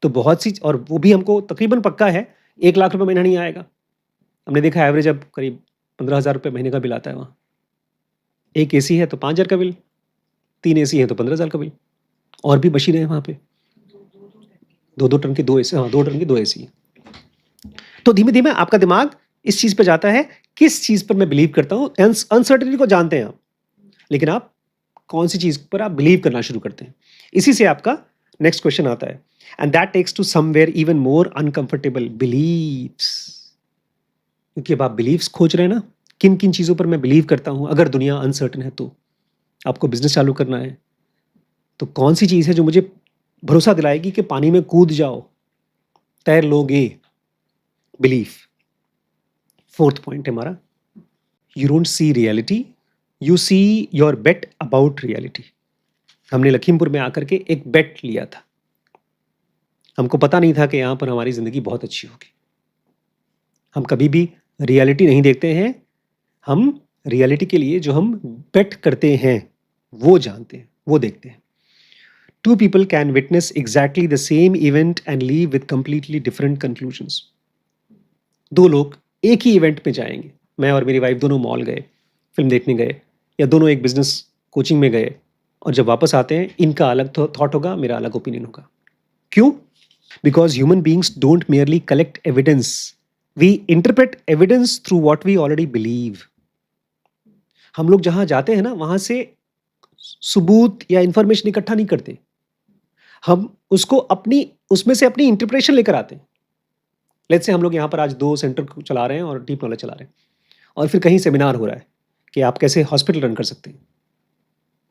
तो बहुत सी, और वो भी हमको तकरीबन पक्का है 1 लाख रुपए महीना नहीं आएगा. हमने देखा एवरेज अब करीब 15,000 रुपये महीने का बिल आता है वहाँ. एक एसी है तो 5,000 का बिल, 3 एसी है तो 15,000 का बिल, और भी मशीनें हैं वहाँ पे, 2-2 टन की 2 एसी, हाँ 2 टन की 2 एसी. तो धीमे धीमे आपका दिमाग इस चीज पे जाता है, किस चीज पर मैं बिलीव करता हूँ. अनसर्टेनिटी को जानते हैं आप, लेकिन आप कौन सी चीज पर आप बिलीव करना शुरू करते हैं. इसी से आपका नेक्स्ट क्वेश्चन आता है, and that takes to somewhere even more uncomfortable beliefs. क्योंकि अब आप बिलीव्स खोज रहे हैं ना, किन किन चीजों पर मैं बिलीव करता हूं अगर दुनिया अनसर्टन है. तो आपको बिजनेस चालू करना है, तो कौन सी चीज है जो मुझे भरोसा दिलाएगी कि पानी में कूद जाओ, तैर लोगे. बिलीफ. फोर्थ पॉइंट है हमारा, you don't see reality, you see your bet about reality. हमने लखीमपुर में आकर के एक बेट लिया था. हमको पता नहीं था कि यहाँ पर हमारी जिंदगी बहुत अच्छी होगी. हम कभी भी रियलिटी नहीं देखते हैं, हम रियलिटी के लिए जो हम बेट करते हैं वो जानते हैं, वो देखते हैं. 2 people can witness exactly the same event and leave with completely different conclusions. 2 लोग एक ही इवेंट पे जाएंगे, मैं और मेरी वाइफ दोनों मॉल गए, फिल्म देखने गए, या दोनों एक बिजनेस कोचिंग में गए, और जब वापस आते हैं इनका अलग थॉट होगा, मेरा अलग ओपिनियन होगा. क्यों? Because human beings don't merely collect evidence, we interpret evidence through what we already believe. हम लोग जहां जाते हैं ना, वहां से सबूत या इंफॉर्मेशन इकट्ठा नहीं करते, हम उसको उसमें से अपनी इंटरप्रिटेशन लेकर आते हैं. लेट्स से हम लोग यहाँ पर आज 2 सेंटर चला रहे हैं और डीप नॉलेज चला रहे हैं, और फिर कहीं सेमिनार हो रहा है कि आप कैसे हॉस्पिटल रन कर सकते हैं.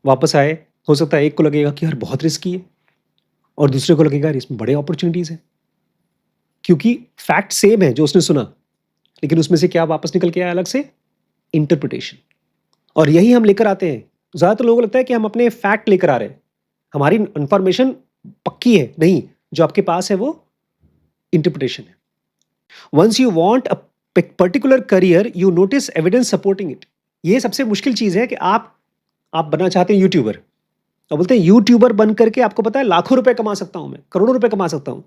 वापस आए, हो सकता है एक को लगेगा कि यार बहुत रिस्की है, और दूसरे को लगेगा यार इसमें बड़े अपॉर्चुनिटीज हैं. क्योंकि फैक्ट सेम है जो उसने सुना, लेकिन उसमें से क्या वापस निकल के आया अलग से, इंटरप्रिटेशन. और यही हम लेकर आते हैं. ज़्यादातर लोगों को लगता है कि हम अपने फैक्ट लेकर आ रहे हैं, हमारी इंफॉर्मेशन पक्की है. नहीं, जो आपके पास है वो इंटरप्रिटेशन है. Once you want a particular career, you notice evidence supporting it. ये सबसे मुश्किल चीज है कि आप बनना चाहते हैं यूट्यूबर, और बोलते हैं यूट्यूबर बन करके आपको पता है लाखों रुपए कमा सकता हूं मैं, करोड़ों रुपए कमा सकता हूं.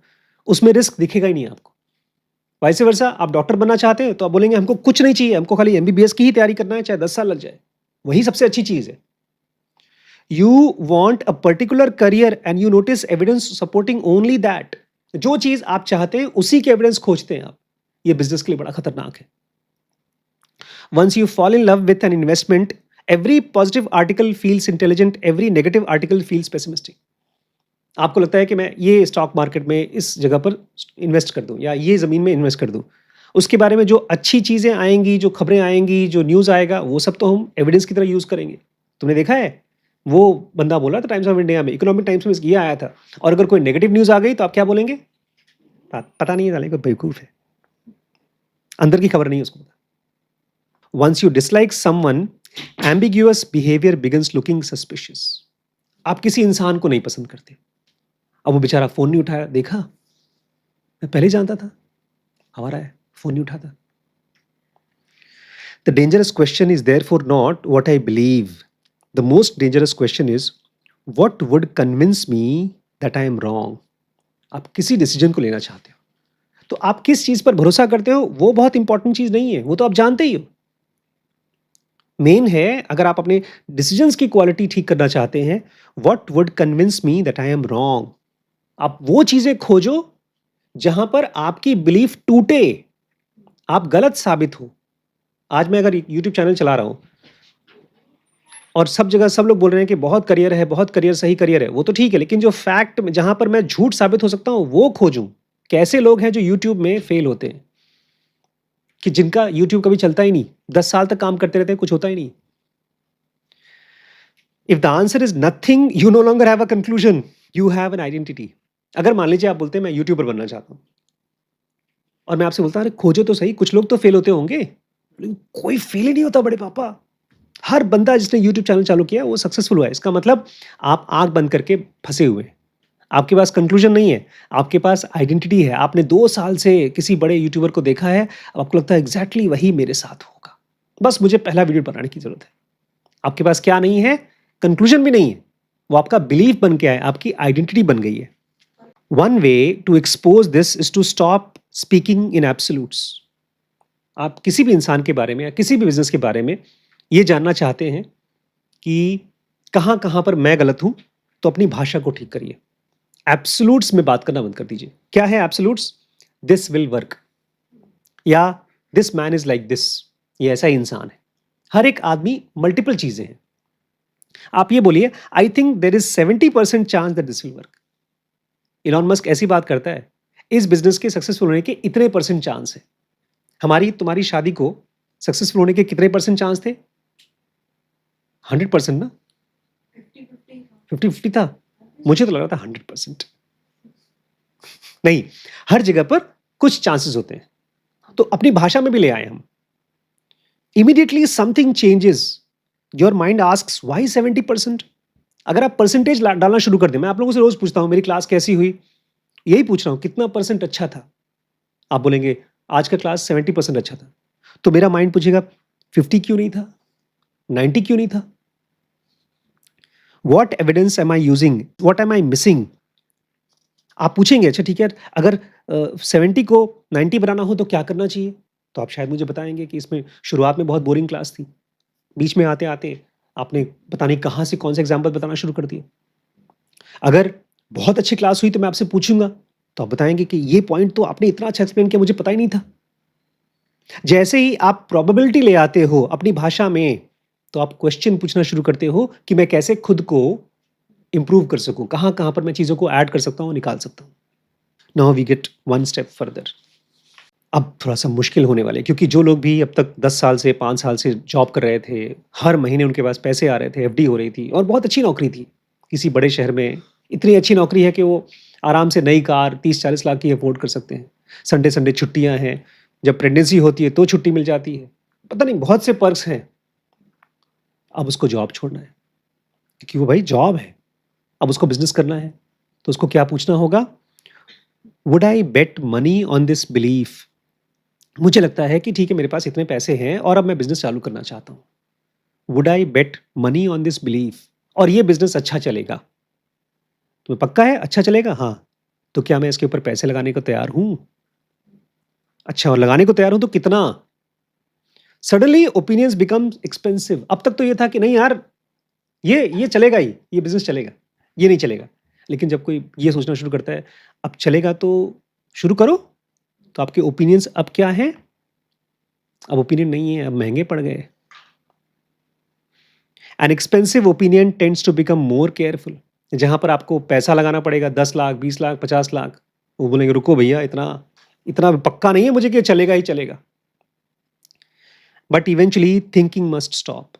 उसमें रिस्क दिखेगा ही नहीं आपको. वैसे वर्षा आप डॉक्टर बनना चाहते हैं तो आप बोलेंगे हमको कुछ नहीं चाहिए, हमको खाली एमबीबीएस की ही तैयारी करना है, चाहे 10 साल लग जाए, वही सबसे अच्छी चीज है. You want a particular career and you notice evidence supporting only that. जो चीज आप चाहते हैं उसी के एविडेंस खोजते हैं आप. ये बिजनेस के लिए बड़ा खतरनाक है. Once you fall in love with an investment, every positive article feels intelligent, every negative article feels pessimistic. आपको लगता है कि मैं ये स्टॉक मार्केट में इस जगह पर इन्वेस्ट कर दूं, या ये जमीन में इन्वेस्ट कर दूं, उसके बारे में जो अच्छी चीजें आएंगी, जो खबरें आएंगी, जो न्यूज आएगा, वो सब तो हम एविडेंस की तरह यूज करेंगे. तुमने देखा है, वो बंदा बोला था टाइम्स ऑफ इंडिया में, इकोनॉमिक टाइम्स में ये आया था, और अगर कोई नेगेटिव न्यूज आ गई तो आप क्या बोलेंगे, पता नहीं, डाले कोई बेवकूफ है, अंदर की खबर नहीं उसको पता. Once you dislike someone, ambiguous behaviour begins looking suspicious. आप किसी इंसान को नहीं पसंद करते, अब वो बेचारा फोन नहीं उठाया, देखा मैं पहले जानता था हमारा है, फोन नहीं उठाता। The dangerous question is therefore not what I believe. The most dangerous question is what would convince me that I am wrong. आप किसी डिसीजन को लेना चाहते हो तो आप किस चीज पर भरोसा करते हो वो बहुत इंपॉर्टेंट चीज नहीं है, वो तो आप जानते ही हो। मेन है अगर आप अपने डिसीजंस की क्वालिटी ठीक करना चाहते हैं, what would convince me that I am wrong. आप वो चीजें खोजो जहां पर आपकी बिलीफ टूटे, आप गलत साबित हो। आज मैं अगर यूट्यूब चैनल चला रहा हूं और सब जगह सब लोग बोल रहे हैं कि बहुत करियर है, बहुत करियर, सही करियर है, वो तो ठीक है, लेकिन जो फैक्ट जहां पर मैं झूठ साबित हो सकता हूं वो खोजूं। कैसे लोग हैं जो यूट्यूब में फेल होते हैं, कि जिनका यूट्यूब कभी चलता ही नहीं, 10 साल तक काम करते रहते हैं, कुछ होता ही नहीं। If the answer is nothing, you know longer have a conclusion, you have an identity. अगर मान लीजिए आप बोलते हैं मैं यूट्यूबर बनना चाहता हूं और मैं आपसे बोलता हूं अरे खोजो तो सही, कुछ लोग तो फेल होते होंगे, लेकिन कोई फेल ही नहीं होता बड़े पापा। हर बंदा जिसने यूट्यूब चैनल चालू किया वो सक्सेसफुल हुआ है। इसका मतलब आप आंख बंद करके फंसे हुए हैं, आपके पास कंक्लूजन नहीं है, आपके पास आइडेंटिटी है। आपने 2 साल से किसी बड़े यूट्यूबर को देखा है, अब आपको लगता है एग्जैक्टली वही मेरे साथ होगा, बस मुझे पहला वीडियो बनाने की जरूरत है। आपके पास क्या नहीं है? कंक्लूजन भी नहीं है, वो आपका बिलीफ बन के आया, आपकी आइडेंटिटी बन गई है। One way to expose this is to stop speaking in absolutes. आप किसी भी इंसान के बारे में या किसी भी बिजनेस के बारे में ये जानना चाहते हैं कि कहाँ कहाँ पर मैं गलत हूं, तो अपनी भाषा को ठीक करिए। एब्सोल्यूट्स में बात करना बंद कर दीजिए। क्या है एब्सोल्यूट्स? दिस विल वर्क, या this man is like this, ये ऐसा ही इंसान है। हर एक आदमी मल्टीपल चीजें हैं। आप ये बोलिए I think there is 70% chance that this will work. Elon Musk ऐसी बात करता है, इस बिजनेस के सक्सेसफुल होने के इतने परसेंट चांस है। हमारी तुम्हारी शादी को सक्सेसफुल होने के कितने परसेंट चांस थे? 100% ना? 50-50 था। मुझे तो लग रहा था 100%। नहीं, हर जगह पर कुछ चांसेस होते हैं, तो अपनी भाषा में भी ले आए हम। Immediately something changes, your mind asks why 70%। अगर आप परसेंटेज डालना शुरू कर दें, मैं आप लोगों से रोज पूछता हूं मेरी क्लास कैसी हुई, यही पूछ रहा हूं कितना परसेंट अच्छा था। आप बोलेंगे आज का क्लास 70% अच्छा था, तो मेरा माइंड पूछेगा 50 क्यों नहीं था, 90 क्यों नहीं था? What evidence am I using? What am I missing? आप पूछेंगे अच्छा ठीक है, अगर 70 को 90 बनाना हो तो क्या करना चाहिए, तो आप शायद मुझे बताएंगे कि इसमें शुरुआत में बहुत बोरिंग क्लास थी, बीच में आते आते आपने पता नहीं कहाँ से कौन से एग्जाम्पल बताना शुरू कर दिए। अगर बहुत अच्छी क्लास हुई तो मैं आपसे पूछूंगा, तो आप बताएंगे कि ये पॉइंट तो आपने इतना अच्छा एक्सप्लेन किया, मुझे पता ही नहीं था। जैसे ही आप प्रोबेबिलिटी ले आते हो अपनी भाषा में, तो आप क्वेश्चन पूछना शुरू करते हो कि मैं कैसे खुद को इंप्रूव कर सकूं, कहां कहां पर मैं चीजों को ऐड कर सकता हूं, निकाल सकता हूं। Now we get one step further. अब थोड़ा सा मुश्किल होने वाले, क्योंकि जो लोग भी अब तक 10 साल से 5 साल से जॉब कर रहे थे, हर महीने उनके पास पैसे आ रहे थे, एफडी हो रही थी और बहुत अच्छी नौकरी थी किसी बड़े शहर में, इतनी अच्छी नौकरी है कि वो आराम से नई कार 30-40 लाख की अफोर्ड कर सकते हैं। संडे संडे छुट्टियां हैं, जब प्रेगनेंसी होती है तो छुट्टी मिल जाती है, पता नहीं बहुत से पर्क्स हैं। अब उसको जॉब छोड़ना है क्योंकि वो भाई जॉब है, अब उसको बिजनेस करना है, तो उसको क्या पूछना होगा? Would I bet money on this belief? मुझे लगता है कि ठीक है मेरे पास इतने पैसे हैं और अब मैं बिजनेस चालू करना चाहता हूं। Would I bet money on this belief? और ये बिजनेस अच्छा चलेगा, तुम्हें पक्का है अच्छा चलेगा? हाँ, तो क्या मैं इसके ऊपर पैसे लगाने को तैयार हूं? अच्छा, और लगाने को तैयार हूं तो कितना? Suddenly opinions become expensive. अब तक तो ये था कि नहीं यार ये चलेगा ही, ये बिजनेस चलेगा, ये नहीं चलेगा। लेकिन जब कोई ये सोचना शुरू करता है अब चलेगा तो शुरू करो, तो आपके ओपिनियंस अब क्या है? अब ओपिनियन नहीं है, अब महंगे पड़ गए। An expensive opinion tends to become more careful. जहां पर आपको पैसा लगाना पड़ेगा 10 लाख 20 लाख 50 लाख, वो बोलेंगे रुको भैया, इतना इतना पक्का नहीं है मुझे कि चलेगा ही चलेगा। But eventually thinking must stop.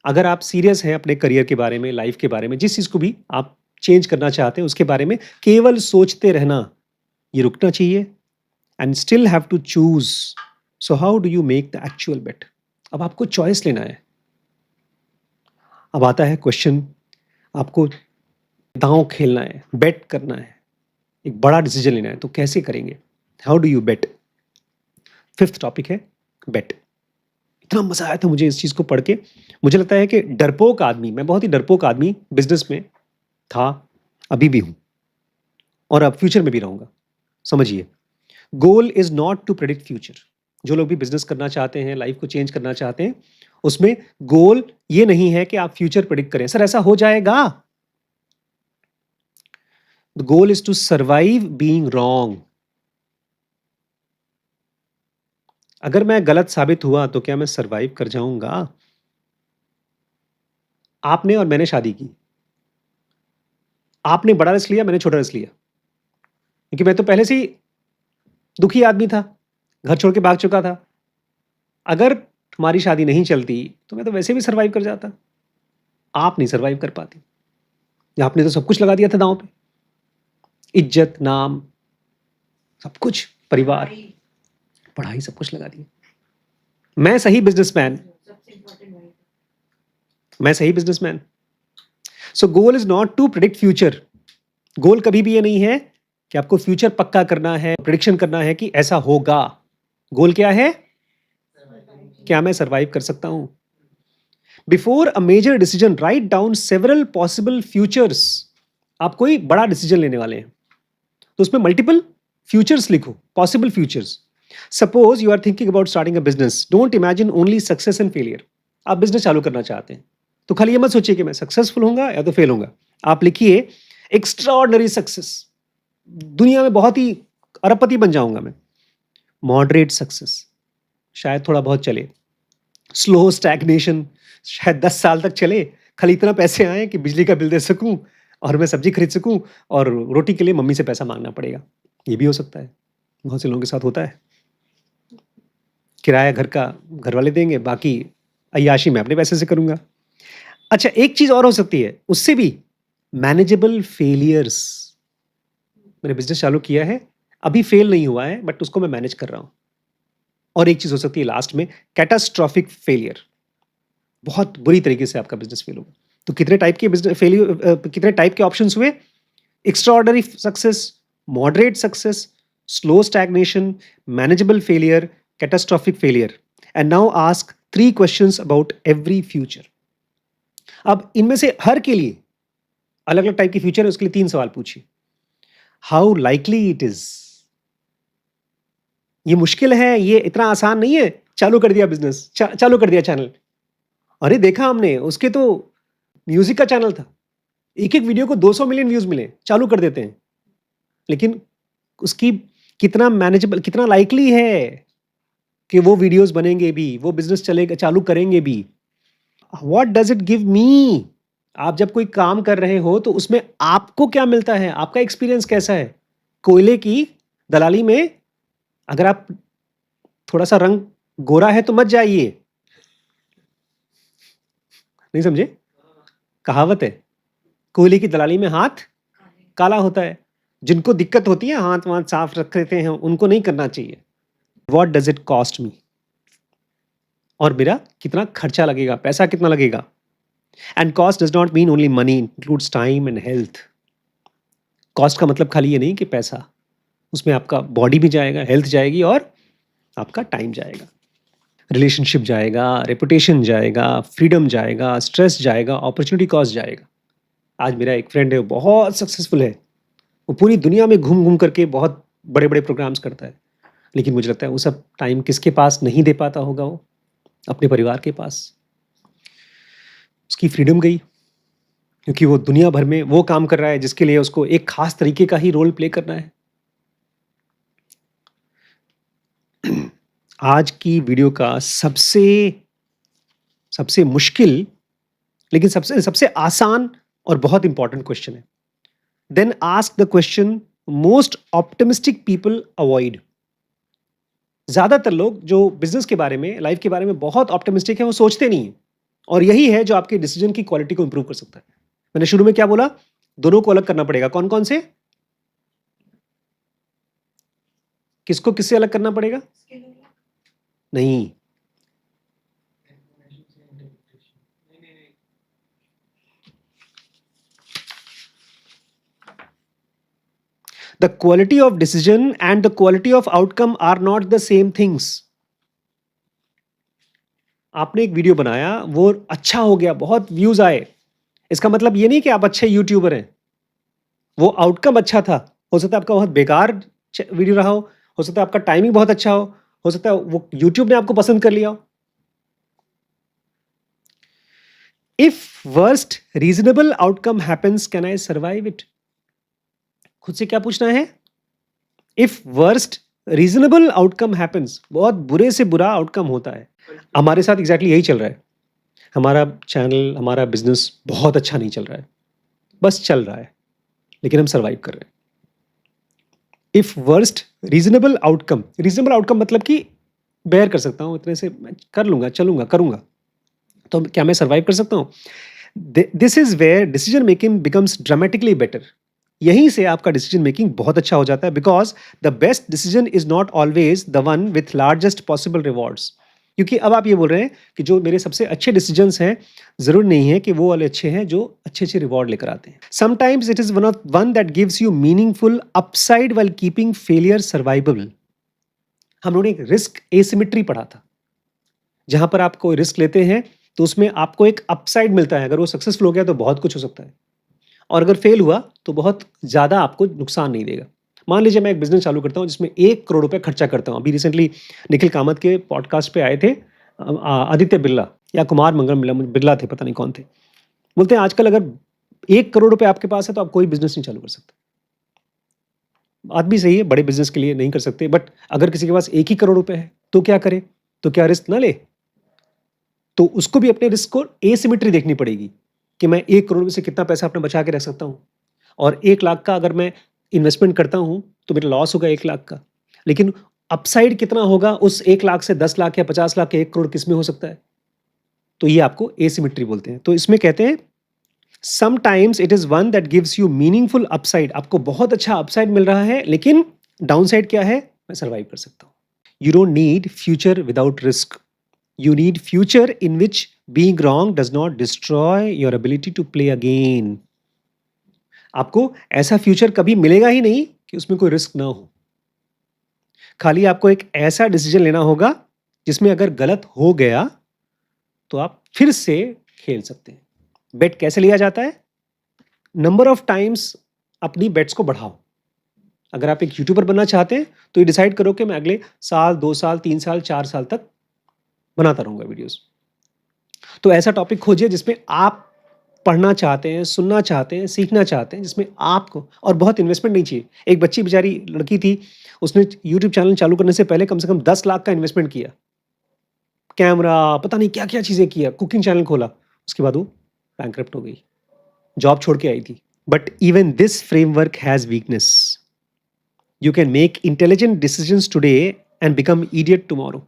अगर आप सीरियस हैं अपने करियर के बारे में, लाइफ के बारे में, जिस चीज को भी आप चेंज करना चाहते हैं उसके बारे में केवल सोचते रहना, ये रुकना चाहिए। And still have to choose. So how do you make the actual bet? अब आपको चॉइस लेना है। अब आता है क्वेश्चन, आपको दांव खेलना है, बेट करना है, एक बड़ा डिसीजन लेना है, तो कैसे करेंगे? How do you bet? 5th topic है बेट। इतना मजा आया था मुझे इस चीज को पढ़ के। मुझे लगता है कि डरपोक आदमी, मैं बहुत ही डरपोक आदमी बिजनेस में था, अभी भी हूं और अब फ्यूचर में भी रहूंगा। समझिए, goal is not to predict future. जो लोग भी बिजनेस करना चाहते हैं, लाइफ को चेंज करना चाहते हैं, उसमें गोल ये नहीं है कि आप फ्यूचर प्रेडिक्ट करें, सर ऐसा हो जाएगा। The goal is to survive being wrong. अगर मैं गलत साबित हुआ तो क्या मैं सर्वाइव कर जाऊंगा? आपने और मैंने शादी की, आपने बड़ा रिस्क लिया, मैंने छोटा रिस्क लिया, क्योंकि मैं तो पहले से ही दुखी आदमी था, घर छोड़ के भाग चुका था। अगर हमारी शादी नहीं चलती तो मैं तो वैसे भी सर्वाइव कर जाता। आप नहीं सर्वाइव कर पाती, आपने तो सब कुछ लगा दिया था दांव पे, इज्जत, नाम, सब कुछ, परिवार, पढ़ाई, सब कुछ लगा दिया। मैं सही बिजनेसमैन, सबसे इम्पोर्टेंट वही। मैं सही businessman. So goal is not to predict future. Goal कभी भी ये नहीं है कि आपको फ्यूचर पक्का करना है, प्रिडिक्शन करना है कि ऐसा होगा। गोल क्या है? क्या मैं सर्वाइव कर सकता हूं? Before a major decision write down several possible futures. आप कोई बड़ा डिसीजन लेने वाले हैं तो उसमें मल्टीपल फ्यूचर्स लिखो, possible futures. Suppose you are thinking about starting a business, don't imagine only success and failure. आप बिजनेस चालू करना चाहते हैं तो खाली ये मत सोचिए कि मैं सक्सेसफुल होऊंगा या तो फेल होऊंगा। आप लिखिए एक्स्ट्राऑर्डिनरी सक्सेस, दुनिया में बहुत ही अरबपति बन जाऊंगा मैं। मॉडरेट सक्सेस, शायद थोड़ा बहुत चले। स्लो स्टैग्नेशन, शायद 10 साल तक चले, खाली इतना पैसे आए कि बिजली का बिल दे सकूं और मैं सब्जी खरीद सकूं और रोटी के लिए मम्मी से पैसा मांगना पड़ेगा। ये भी हो सकता है, बहुत से लोगों के साथ होता है। किराया घर का घर वाले देंगे, बाकी अय्याशी मैं अपने पैसे से करूंगा। अच्छा, एक चीज और हो सकती है उससे भी, मैनेजेबल फेलियर्स। मैंने बिजनेस चालू किया है, अभी फेल नहीं हुआ है, बट उसको मैं मैनेज कर रहा हूं। और एक चीज हो सकती है लास्ट में, कैटास्ट्रॉफिक फेलियर। बहुत बुरी तरीके से आपका बिजनेस फेल होगा। तो कितने टाइप के बिजनेस फेलियर, कितने टाइप के ऑप्शंस हुए? Extraordinary success, moderate success, slow stagnation, manageable failure, catastrophic failure. And now ask 3 questions about every future. अब इनमें से हर के लिए अलग अलग टाइप की फ्यूचर है, उसके लिए 3 सवाल पूछिए। How likely it is. ये मुश्किल है, ये इतना आसान नहीं है। चालू कर दिया बिजनेस, चालू कर दिया चैनल, अरे देखा हमने उसके तो म्यूजिक का चैनल था, एक एक वीडियो को 200 मिलियन व्यूज मिले, चालू कर देते हैं। लेकिन उसकी कितना मैनेजेबल, कितना लाइकली है कि वो वीडियोस बनेंगे भी, वो बिजनेस चलेगा, चालू करेंगे भी। What does it give me? आप जब कोई काम कर रहे हो तो उसमें आपको क्या मिलता है? आपका एक्सपीरियंस कैसा है? कोयले की दलाली में अगर आप थोड़ा सा रंग गोरा है तो मत जाइए। नहीं समझे? कहावत है, कोयले की दलाली में हाथ काला होता है। जिनको दिक्कत होती है, हाथ वाथ साफ रख लेते हैं, उनको नहीं करना चाहिए। What does it cost me? और मेरा कितना खर्चा लगेगा, पैसा कितना लगेगा? And cost does not mean only money, includes time and health. Cost का मतलब खाली ये नहीं कि पैसा, उसमें आपका बॉडी भी जाएगा, हेल्थ जाएगी और आपका टाइम जाएगा, रिलेशनशिप जाएगा, रेपुटेशन जाएगा, फ्रीडम जाएगा, स्ट्रेस जाएगा, अपॉर्चुनिटी कॉस्ट जाएगा। आज मेरा एक फ्रेंड है, वो बहुत सक्सेसफुल है, वो पूरी दुनिया में घूम घूम करके बहुत बड़े बड़े प्रोग्राम्स करता है। लेकिन मुझे लगता है वो सब टाइम किसके पास नहीं दे पाता होगा? वो अपने परिवार के पास। उसकी फ्रीडम गई, क्योंकि वो दुनिया भर में वो काम कर रहा है जिसके लिए उसको एक खास तरीके का ही रोल प्ले करना है। आज की वीडियो का सबसे सबसे मुश्किल लेकिन सबसे सबसे आसान और बहुत इंपॉर्टेंट क्वेश्चन है। Then ask the question most optimistic people avoid. ज्यादातर लोग जो बिजनेस के बारे में, लाइफ के बारे में बहुत ऑप्टिमिस्टिक है, वो सोचते नहीं है। और यही है जो आपके डिसीजन की क्वालिटी को इंप्रूव कर सकता है। मैंने शुरू में क्या बोला? दोनों को अलग करना पड़ेगा। कौन कौन से? किसको किससे अलग करना पड़ेगा? नहीं, the quality of decision and the quality of outcome are not the same things. आपने एक वीडियो बनाया, वो अच्छा हो गया, बहुत व्यूज आए, इसका मतलब ये नहीं कि आप अच्छे यूट्यूबर हैं. वो आउटकम अच्छा था. हो सकता है आपका बहुत बेकार वीडियो रहा हो सकता है आपका टाइमिंग बहुत अच्छा हो सकता है वो यूट्यूब ने आपको पसंद कर लिया हो. If worst reasonable outcome happens, can I survive it? खुद से क्या पूछना है? If worst reasonable outcome happens, बहुत बुरे से बुरा आउटकम होता है. हमारे साथ एग्जैक्टली यही चल रहा है. हमारा चैनल, हमारा बिजनेस बहुत अच्छा नहीं चल रहा है, बस चल रहा है, लेकिन हम सर्वाइव कर रहे हैं. इफ वर्स्ट रीजनेबल आउटकम मतलब कि बेयर कर सकता हूँ, इतने से मैं कर लूंगा, चलूंगा, करूंगा, तो क्या मैं सर्वाइव कर सकता हूँ? This is where decision making becomes dramatically better. यहीं से आपका डिसीजन मेकिंग बहुत अच्छा हो जाता है, because the best decision is not always the one with largest possible rewards. क्योंकि अब आप ये बोल रहे हैं कि जो मेरे सबसे अच्छे डिसीजंस हैं, जरूर नहीं है कि वो वाले अच्छे हैं जो अच्छे अच्छे रिवॉर्ड लेकर आते हैं. Sometimes it is one that gives you meaningful upside while keeping failure survivable. हम लोगों ने एक रिस्क एसिमेट्री पढ़ा था. जहां पर आप कोई रिस्क लेते हैं तो उसमें आपको एक अपसाइड मिलता है. अगर वो सक्सेसफुल हो गया तो बहुत कुछ हो सकता है, और अगर फेल हुआ तो बहुत ज़्यादा आपको नुकसान नहीं देगा. मान लीजिए मैं एक बिजनेस चालू करता हूँ जिसमें 1 करोड़ रुपए खर्चा करता हूँ. अभी रिसेंटली निखिल कामत के पॉडकास्ट पे आए थे आदित्य बिरला या कुमार मंगलम बिरला थे, पता नहीं कौन थे. बोलते हैं आजकल अगर 1 करोड़ रुपए आपके पास है तो आप कोई बिजनेस नहीं चालू कर सकते. बात भी सही है, बड़े बिजनेस के लिए नहीं कर सकते, बट अगर किसी के पास 1 ही करोड़ रुपए है तो क्या करे? तो क्या रिस्क ना ले? तो उसको भी अपने रिस्क को एसिमेट्री देखनी पड़ेगी कि मैं 1 करोड़ में से कितना पैसा अपना बचा के रख सकता हूँ. और 1 लाख का अगर मैं इन्वेस्टमेंट करता हूँ तो मेरा लॉस होगा 1 लाख का, लेकिन अपसाइड कितना होगा उस 1 लाख से? 10 लाख या 50 लाख या 1 करोड़, किस में हो सकता है? तो ये आपको एसिमेट्री बोलते हैं. तो इसमें कहते हैं sometimes it is one that gives you meaningful upside. आपको बहुत अच्छा अपसाइड मिल रहा है, लेकिन डाउनसाइड क्या है? मैं सर्वाइव कर सकता हूँ. You don't need future without risk. You need future in which being wrong does not destroy your ability to play again. आपको ऐसा फ्यूचर कभी मिलेगा ही नहीं कि उसमें कोई रिस्क ना हो. खाली आपको एक ऐसा डिसीजन लेना होगा जिसमें अगर गलत हो गया तो आप फिर से खेल सकते हैं. बेट कैसे लिया जाता है? नंबर ऑफ टाइम्स अपनी बेट्स को बढ़ाओ. अगर आप एक यूट्यूबर बनना चाहते हैं तो ये डिसाइड करो कि मैं अगले साल, 2 साल, 3 साल, 4 साल तक बनाता रहूंगा वीडियोस. तो ऐसा टॉपिक खोजिए जिसमें आप पढ़ना चाहते हैं, सुनना चाहते हैं, सीखना चाहते हैं, जिसमें आपको, और बहुत इन्वेस्टमेंट नहीं चाहिए. एक बच्ची बेचारी लड़की थी, उसने यूट्यूब चैनल चालू करने से पहले कम से कम 10 लाख का इन्वेस्टमेंट किया. कैमरा, पता नहीं क्या क्या चीज़ें किया, कुकिंग चैनल खोला, उसके बाद वो बैंकरप्ट हो गई, जॉब छोड़ के आई थी. But even this framework has weakness. You can make intelligent decisions today and become idiot tomorrow.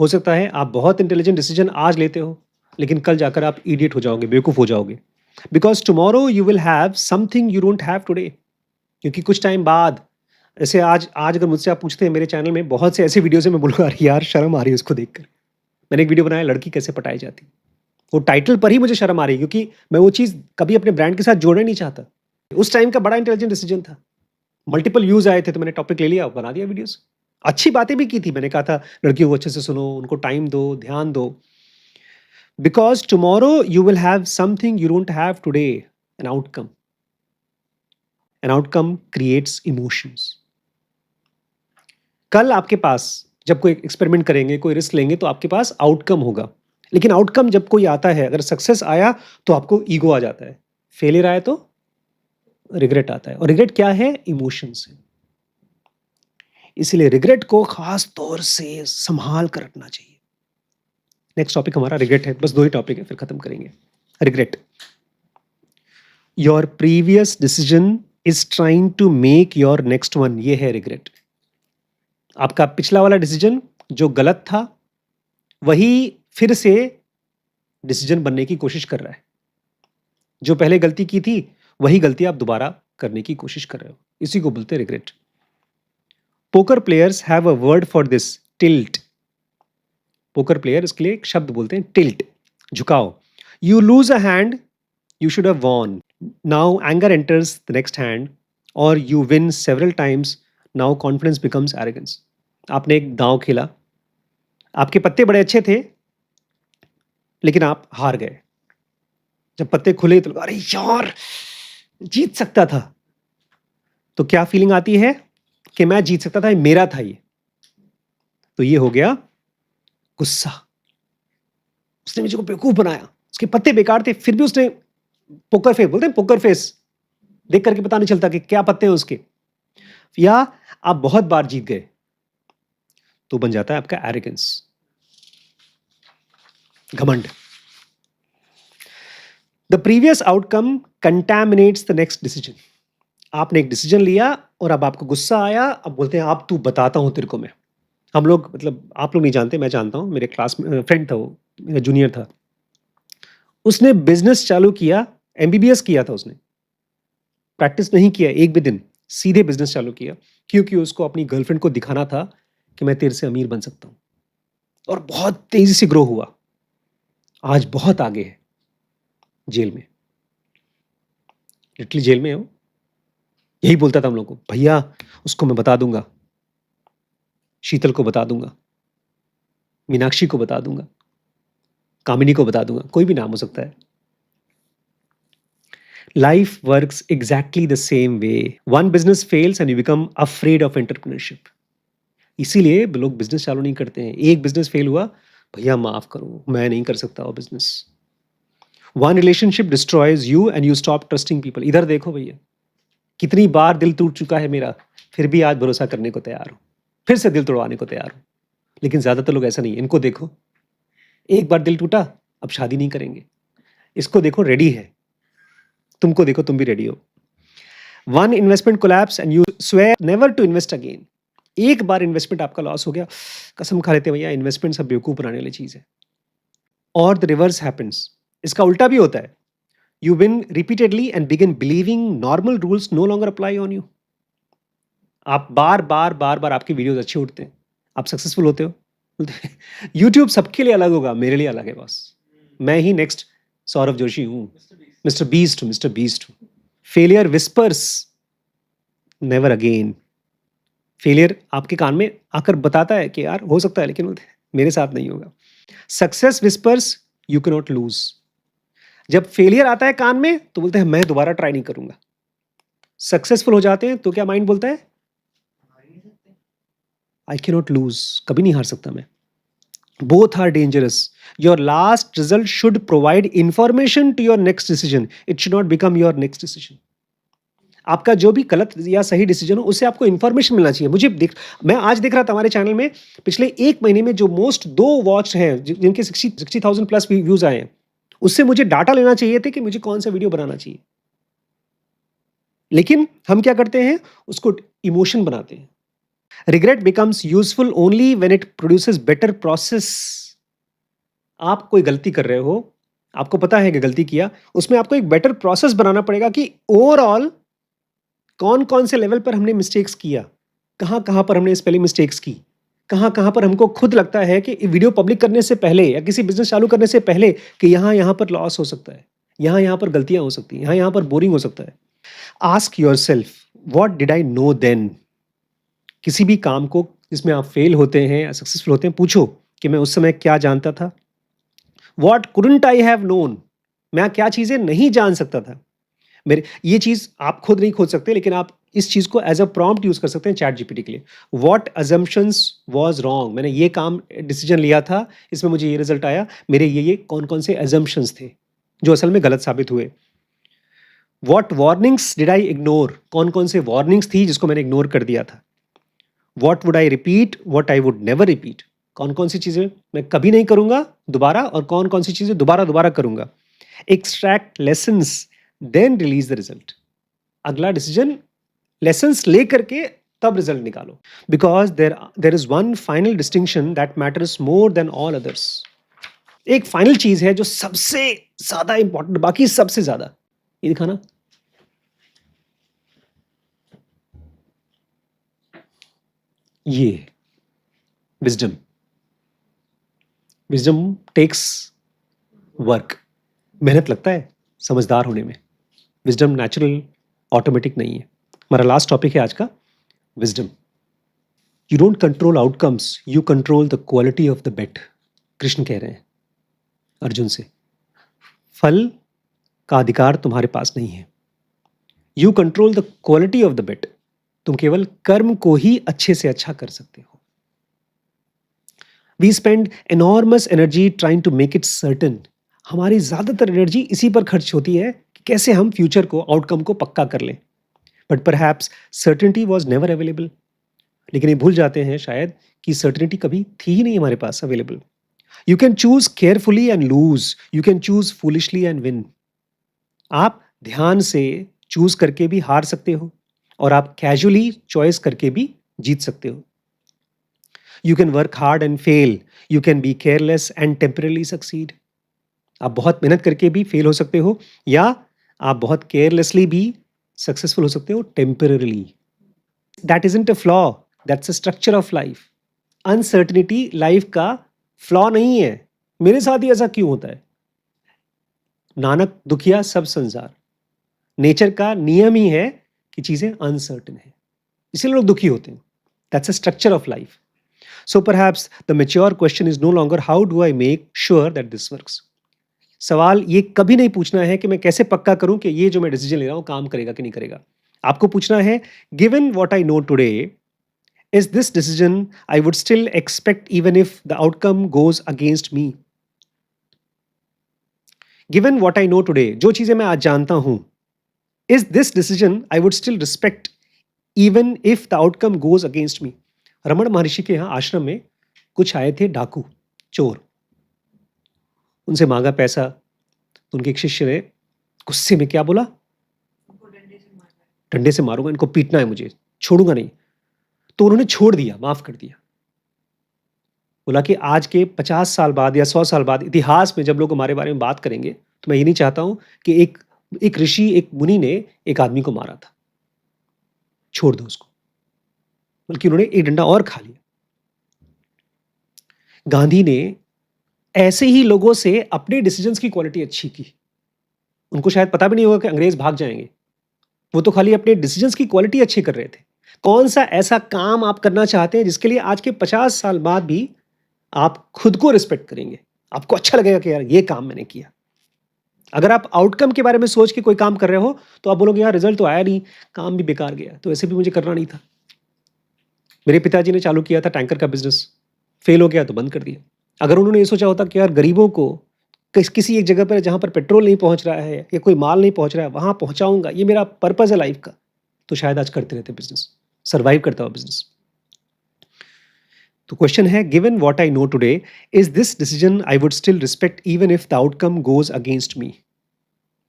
हो सकता है आप बहुत इंटेलिजेंट डिसीजन आज लेते हो, लेकिन कल जाकर आप इडियट हो जाओगे, बेवकूफ़ हो जाओगे. Because tomorrow you will have something you don't have today. क्योंकि कुछ टाइम बाद, जैसे आज अगर मुझसे आप पूछते हैं, मेरे चैनल में बहुत से ऐसे वीडियोस हैं, मैं बोलूँगा अरे यार शर्म आ रही है उसको देखकर. मैंने एक वीडियो बनाया, लड़की कैसे पटाई जाती. वो टाइटल पर ही मुझे शर्म आ रही है, क्योंकि मैं वो चीज़ कभी अपने ब्रांड के साथ जोड़ना नहीं चाहता. उस टाइम का बड़ा इंटेलिजेंट डिसीजन था. मल्टीपल व्यूज आए थे तो मैंने टॉपिक ले लिया, बना दिया वीडियोस. अच्छी बातें भी की थी. मैंने कहा था लड़कियों को अच्छे से सुनो, उनको टाइम दो, ध्यान दो. Because tomorrow you will have something you don't have today, an outcome. An outcome creates emotions. कल आपके पास जब कोई एक्सपेरिमेंट करेंगे, कोई रिस्क लेंगे, तो आपके पास आउटकम होगा. लेकिन आउटकम जब कोई आता है, अगर सक्सेस आया तो आपको ईगो आ जाता है, फेलियर आया तो रिग्रेट आता है. और रिग्रेट क्या है? इमोशंस है. इसलिए रिग्रेट को खास तौर से संभाल कर रखना चाहिए. नेक्स्ट टॉपिक हमारा रिग्रेट है. बस 2 ही टॉपिक है, फिर खत्म करेंगे. Regret. Your previous decision is trying to make your next one. ये है रिग्रेट. आपका पिछला वाला डिसीजन जो गलत था, वही फिर से डिसीजन बनने की कोशिश कर रहा है. जो पहले गलती की थी, वही गलती आप दोबारा करने की कोशिश कर रहे हो. इसी को बोलते हैं regret. Poker players have a word for this, tilt. Poker player, इसके लिए एक शब्द बोलते हैं टिल्ट, झुकाव. You lose a hand, you should have von. Now anger enters the next hand. or you win several times, now confidence becomes arrogance. आपने एक दांव खेला, आपके पत्ते बड़े अच्छे थे, लेकिन आप हार गए। जब पत्ते खुले तो अरे यार, जीत सकता था। तो क्या फीलिंग आती है कि मैं जीत सकता था, ये मेरा था ये। तो ये हो गया गुस्सा। उसने मुझे को बेवकूफ बनाया, उसके पत्ते बेकार थे, फिर भी उसने पोकर फेस, बोलते हैं पोकर फेस, देख करके पता नहीं चलता कि क्या पत्ते हैं उसके। या आप बहुत बार जीत गए तो बन जाता है आपका एरोगेंस, घमंड। The previous outcome contaminates the next decision. आपने एक डिसीजन लिया और अब आपको गुस्सा आया, अब बोलते हैं आप तू, बताता हूं तेरे को मैं। हम लोग, मतलब आप लोग नहीं जानते, मैं जानता हूं, मेरे क्लास में फ्रेंड था, वो मेरा जूनियर था, उसने बिजनेस चालू किया, एमबीबीएस किया था उसने, प्रैक्टिस नहीं किया एक भी दिन, सीधे बिजनेस चालू किया, क्योंकि उसको अपनी गर्लफ्रेंड को दिखाना था कि मैं तेरे से अमीर बन सकता हूं। और बहुत तेजी से ग्रो हुआ, आज बहुत आगे है, जेल में, लिटरली जेल में है वो। यही बोलता था हम लोग को, भैया उसको मैं बता दूंगा, शीतल को बता दूंगा, मीनाक्षी को बता दूंगा, कामिनी को बता दूंगा, कोई भी नाम हो सकता है। Life works exactly the same way. One business fails and you become afraid of entrepreneurship. इसीलिए लोग बिजनेस चालू नहीं करते हैं। एक बिजनेस फेल हुआ, भैया माफ करो, मैं नहीं कर सकता वो business. One relationship destroys you and you stop trusting people. इधर देखो भैया, कितनी बार दिल टूट चुका है मेरा, फिर भी आज भरोसा करने को तैयार हूं, फिर से दिल तोड़वाने को तैयार हूं। लेकिन ज्यादातर लोग ऐसा नहीं है। इनको देखो, एक बार दिल टूटा, अब शादी नहीं करेंगे। इसको देखो, रेडी है। तुमको देखो, तुम भी रेडी हो। One investment collapse and you swear never to invest again. एक बार इन्वेस्टमेंट आपका लॉस हो गया, कसम खा लेते भैया इन्वेस्टमेंट सब बेवकूफ बनाने वाली चीज है। और द रिवर्स हैपेंस, इसका उल्टा भी होता है। You win repeatedly and begin believing normal rules no longer apply on you. आप बार बार बार बार आपकी वीडियोस अच्छे उठते हैं, आप सक्सेसफुल होते हो, यूट्यूब सबके लिए अलग होगा, मेरे लिए अलग है बॉस। मैं ही नेक्स्ट सौरभ जोशी हूँ, मिस्टर बीस्ट हूँ, मिस्टर बीस्ट हूँ। Failure whispers, never again. Failure आपके कान में आकर बताता है कि यार हो सकता है, लेकिन मेरे साथ नहीं होगा। Success whispers, you can not lose. जब फेलियर आता है कान में तो बोलते हैं मैं दोबारा ट्राई नहीं करूंगा। सक्सेसफुल हो जाते हैं तो क्या माइंड बोलता है, आई कैन नॉट लूज, कभी नहीं हार सकता मैं। Both are dangerous. Your last result should provide information to your next decision, it should not become your next decision. आपका जो भी गलत या सही डिसीजन हो, उससे आपको इन्फॉर्मेशन मिलना चाहिए। मैं आज देख रहा था हमारे चैनल में पिछले एक महीने में जो मोस्ट 2 वॉच हैं, जिनके 60,000 प्लस व्यूज आए हैं, उससे मुझे डाटा लेना चाहिए थे कि मुझे कौन सा वीडियो बनाना चाहिए। लेकिन हम क्या करते हैं, उसको इमोशन बनाते हैं। Regret becomes useful only when it produces better process. आप कोई गलती कर रहे हो, आपको पता है कि गलती किया, उसमें आपको एक बेटर प्रोसेस बनाना पड़ेगा कि ओवरऑल कौन कौन से लेवल पर हमने मिस्टेक्स किया, कहाँ कहाँ पर हमने स्पेलिंग मिस्टेक्स की, कहाँ कहाँ पर हमको खुद लगता है कि वीडियो पब्लिक करने से पहले या किसी बिजनेस चालू करने से पहले कि यहाँ यहाँ पर लॉस हो सकता है, यहाँ यहाँ पर गलतियाँ हो सकती हैं, यहाँ यहाँ पर बोरिंग हो सकता है। Ask yourself, what did I know then. किसी भी काम को जिसमें आप फेल होते हैं या सक्सेसफुल होते हैं, पूछो कि मैं उस समय क्या जानता था। What couldn't I have known, मैं क्या चीज़ें नहीं जान सकता था। मेरे ये चीज़ आप खुद नहीं खोज सकते, लेकिन आप इस चीज़ को एज अ प्रॉम्प्ट यूज़ कर सकते हैं चैट जीपीटी के लिए। व्हाट अजम्पशंस वाज रॉन्ग, मैंने ये काम डिसीजन लिया था, इसमें मुझे ये रिजल्ट आया, मेरे ये कौन कौन से अजम्पशंस थे जो असल में गलत साबित हुए। What warnings did I ignore, कौन कौन से वार्निंग्स थी जिसको मैंने इग्नोर कर दिया था। What would I repeat, what I would never repeat, कौन कौन सी चीज़ें मैं कभी नहीं करूँगा दोबारा और कौन कौन सी चीज़ें दोबारा दोबारा करूँगा। Extract lessons then release the result. अगला डिसीजन लेसन्स ले करके तब रिजल्ट निकालो। Because there is one final distinction that matters more than all others. एक फाइनल चीज है जो सबसे ज्यादा इंपॉर्टेंट, बाकी सबसे ज्यादा, ये दिखाना, ये विजडम। विजडम टेक्स वर्क, मेहनत लगता है समझदार होने में। विजडम नेचुरल ऑटोमेटिक नहीं है, हमारा लास्ट टॉपिक है आज का, wisdom. You don't control outcomes, you control the quality of the bet. Krishna कह रहे हैं अर्जुन से, फल का अधिकार तुम्हारे पास नहीं है। You control the quality of the bet. तुम केवल कर्म को ही अच्छे से अच्छा कर सकते हो। We spend enormous energy trying to make it certain. हमारी ज्यादातर एनर्जी इसी पर खर्च होती है कि कैसे हम फ्यूचर को, आउटकम को पक्का कर लें। But perhaps certainty was never available. लेकिन ये भूल जाते हैं शायद कि सर्टेनिटी कभी थी ही नहीं हमारे पास available. You can choose carefully and lose, you can choose foolishly and win. आप ध्यान से चूज करके भी हार सकते हो और आप कैजुअली चॉइस करके भी जीत सकते हो। You can work hard and fail, you can be careless and temporarily succeed. आप बहुत मेहनत करके भी फेल हो सकते हो या आप बहुत केयरलेसली भी सक्सेसफुल हो सकते हो temporarily. That isn't a flaw, that's a structure of life. Uncertainty life का फ्लॉ नहीं है। मेरे साथ ही ऐसा क्यों होता है? नानक दुखिया सब संसार। नेचर का नियम ही है कि चीजें अनसर्टन है, इसलिए लोग दुखी होते हैं। That's a structure of life. So perhaps the mature question is no longer how do I make sure that this works. सवाल ये कभी नहीं पूछना है कि मैं कैसे पक्का करूं कि ये जो मैं डिसीजन ले रहा हूं काम करेगा कि नहीं करेगा। आपको पूछना है, given what I know today, is this decision I would still expect even if the outcome goes against me. Given what I know today, जो चीजें मैं आज जानता हूं, is this decision I would still respect even if the outcome goes against me. Raman Maharshi के यहाँ आश्रम में कुछ आए थे डाकू, चोर। उनसे मांगा पैसा तो उनके एक शिष्य ने गुस्से में क्या बोला, उनको डंडे से मारना है। डंडे से मारूंगा, इनको पीटना है मुझे, छोड़ूंगा नहीं। तो उन्होंने छोड़ दिया, माफ कर दिया। बोला कि आज के 50 साल बाद या 100 साल बाद इतिहास में जब लोग हमारे बारे में बात करेंगे तो मैं ये नहीं चाहता हूं कि एक ऋषि, एक मुनि ने एक आदमी को मारा था, छोड़ दो उसको। बल्कि उन्होंने एक डंडा और खा लिया। गांधी ने ऐसे ही लोगों से अपने डिसीजंस की क्वालिटी अच्छी की। उनको शायद पता भी नहीं होगा कि अंग्रेज भाग जाएंगे, वो तो खाली अपने डिसीजंस की क्वालिटी अच्छी कर रहे थे। कौन सा ऐसा काम आप करना चाहते हैं जिसके लिए आज के 50 साल बाद भी आप खुद को रिस्पेक्ट करेंगे, आपको अच्छा लगेगा कि यार ये काम मैंने किया। अगर आप आउटकम के बारे में सोच के कोई काम कर रहे हो तो आप बोलोगे यार रिजल्ट तो आया नहीं, काम भी बेकार गया, तो ऐसे भी मुझे करना नहीं था। मेरे पिताजी ने चालू किया था टैंकर का बिजनेस, फेल हो गया तो बंद कर दिया। अगर उन्होंने ये सोचा होता कि यार गरीबों को किसी एक जगह पर जहाँ पर पेट्रोल नहीं पहुँच रहा है या कोई माल नहीं पहुँच रहा है वहाँ पहुँचाऊंगा, ये मेरा पर्पज़ है लाइफ का, तो शायद आज करते रहते बिजनेस, सर्वाइव करता हुआ बिजनेस। तो क्वेश्चन है, given what I know today, is this decision I would still respect even if the outcome goes against me.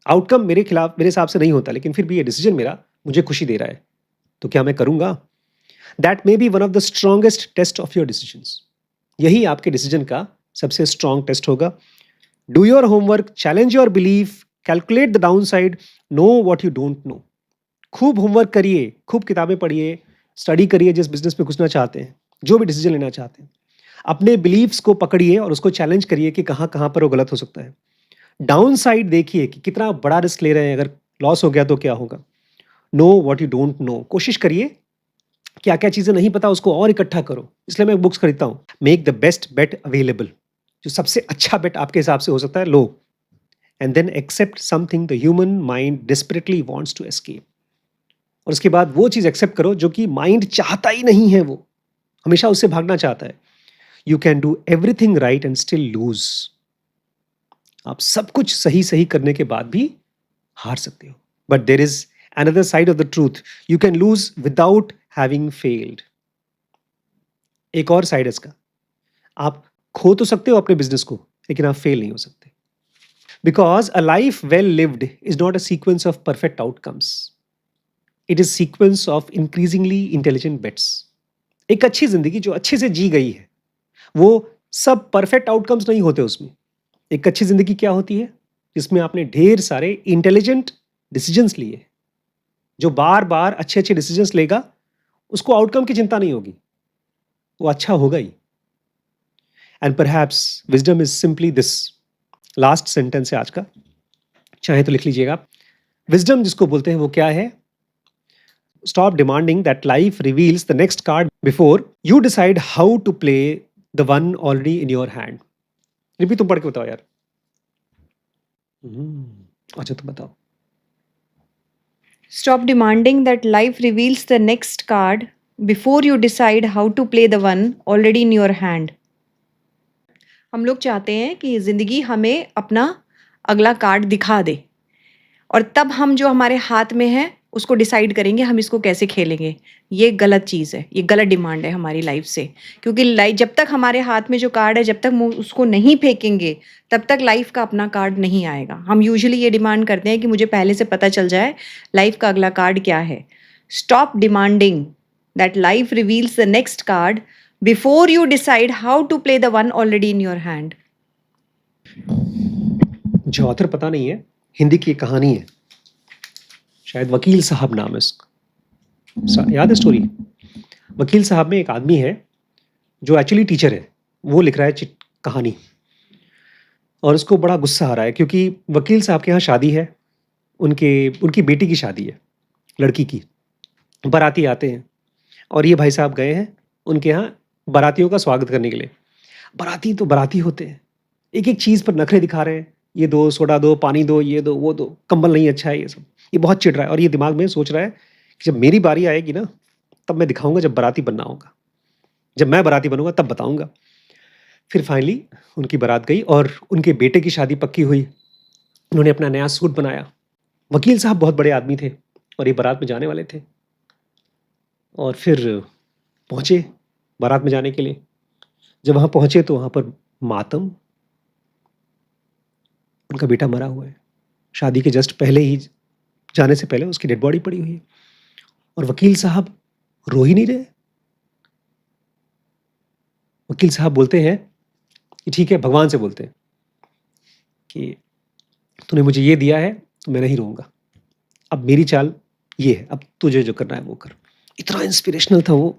Outcome मेरे खिलाफ, मेरे हिसाब से नहीं होता, लेकिन फिर भी ये डिसीजन मेरा मुझे खुशी दे रहा है, तो क्या मैं करूंगा? That may be one of the strongest test of your decisions. यही आपके डिसीजन का सबसे स्ट्रॉन्ग टेस्ट होगा। Do your homework, challenge your belief, calculate the downside, know what you don't know. खूब होमवर्क करिए, खूब किताबें पढ़िए, स्टडी करिए जिस बिजनेस में घुसना चाहते हैं, जो भी डिसीजन लेना चाहते हैं। अपने बिलीफ्स को पकड़िए और उसको चैलेंज करिए कि कहाँ कहाँ पर वो गलत हो सकता है। डाउन साइड देखिए कि कितना बड़ा रिस्क ले रहे हैं, अगर लॉस हो गया तो क्या होगा। No what you don't no, कोशिश करिए क्या क्या चीज़ें नहीं पता उसको और इकट्ठा करो। इसलिए मैं बुक्स खरीदता हूँ। Make the best bet available, जो सबसे अच्छा बेट आपके हिसाब से हो सकता है low, and then accept something the human mind desperately wants to escape. और उसके बाद वो चीज़ एक्सेप्ट करो जो कि माइंड चाहता ही नहीं है, वो हमेशा उससे भागना चाहता है। You can do everything right and still lose. आप सब कुछ सही सही करने के बाद भी हार सकते हो। But there is another side of the truth, you can lose without having failed. एक और साइड है इसका, आप खो तो सकते हो अपने बिजनेस को, लेकिन आप फेल नहीं हो सकते। Because a life well lived is not a sequence of perfect outcomes, it is sequence of increasingly intelligent bets. एक अच्छी जिंदगी जो अच्छे से जी गई है, वो सब परफेक्ट आउटकम्स नहीं होते उसमें। एक अच्छी जिंदगी क्या होती है? जिसमें आपने ढेर सारे इंटेलिजेंट डिसीजंस लिए। जो बार बार अच्छे अच्छे डिसीजंस लेगा उसको आउटकम की चिंता नहीं होगी, वो अच्छा होगा ही। And perhaps wisdom is simply this. Last sentence है आज का, चाहे तो लिख लीजिएगा। विजडम जिसको बोलते हैं वो क्या है? stop demanding that life reveals the next card before you decide how to play the one already in your hand. Ripi तुम पढ़ के बताओ यार. अच्छा तुम बताओ. Stop demanding that life reveals the next card before you decide how to play the one already in your hand. हम लोग चाहते हैं कि ज़िंदगी हमें अपना अगला कार्ड दिखा दे और तब हम जो हमारे हाथ में है उसको डिसाइड करेंगे हम इसको कैसे खेलेंगे. ये गलत चीज़ है, ये गलत डिमांड है हमारी लाइफ से, क्योंकि लाइफ जब तक हमारे हाथ में जो कार्ड है जब तक हम उसको नहीं फेंकेंगे तब तक लाइफ का अपना कार्ड नहीं आएगा. हम यूजुअली ये डिमांड करते हैं कि मुझे पहले से पता चल जाए लाइफ का अगला कार्ड क्या है. Stop demanding that life reveals the next card before you decide how to play the one already in your hand. मुझे ऑथर पता नहीं है, हिंदी की एक कहानी है, शायद वकील साहब नाम है उसका. याद है स्टोरी? वकील साहब में एक आदमी है जो एक्चुअली टीचर है, वो लिख रहा है कहानी और उसको बड़ा गुस्सा आ रहा है क्योंकि वकील साहब के यहाँ शादी है, उनकी बेटी की शादी है, लड़की की. बाराती आते हैं और ये भाई साहब गए हैं उनके यहाँ बारातियों का स्वागत करने के लिए. बाराती तो बाराती होते हैं, एक एक चीज़ पर नखरे दिखा रहे हैं, ये दो, सोडा दो, पानी दो, ये दो, वो दो, कंबल नहीं अच्छा है, ये सब. ये बहुत चिढ़ रहा है और ये दिमाग में सोच रहा है कि जब मेरी बारी आएगी ना तब मैं दिखाऊंगा, जब बाराती बनना होगा, जब मैं बाराती बनूंगा तब बताऊंगा. फिर फाइनली उनकी बारात गई और उनके बेटे की शादी पक्की हुई. उन्होंने अपना नया सूट बनाया. वकील साहब बहुत बड़े आदमी थे और ये बारात में जाने वाले थे और फिर पहुंचे बारात में जाने के लिए. जब वहाँ पहुंचे तो वहाँ पर मातम, उनका बेटा मरा हुआ है, शादी के जस्ट पहले ही, जाने से पहले उसकी डेड बॉडी पड़ी हुई है और वकील साहब रो ही नहीं रहे. वकील साहब बोलते हैं कि ठीक है, भगवान से बोलते हैं कि तूने मुझे ये दिया है तो मैं नहीं रोऊंगा, अब मेरी चाल ये है, अब तुझे जो करना है वो कर. इतना इंस्पिरेशनल था वो.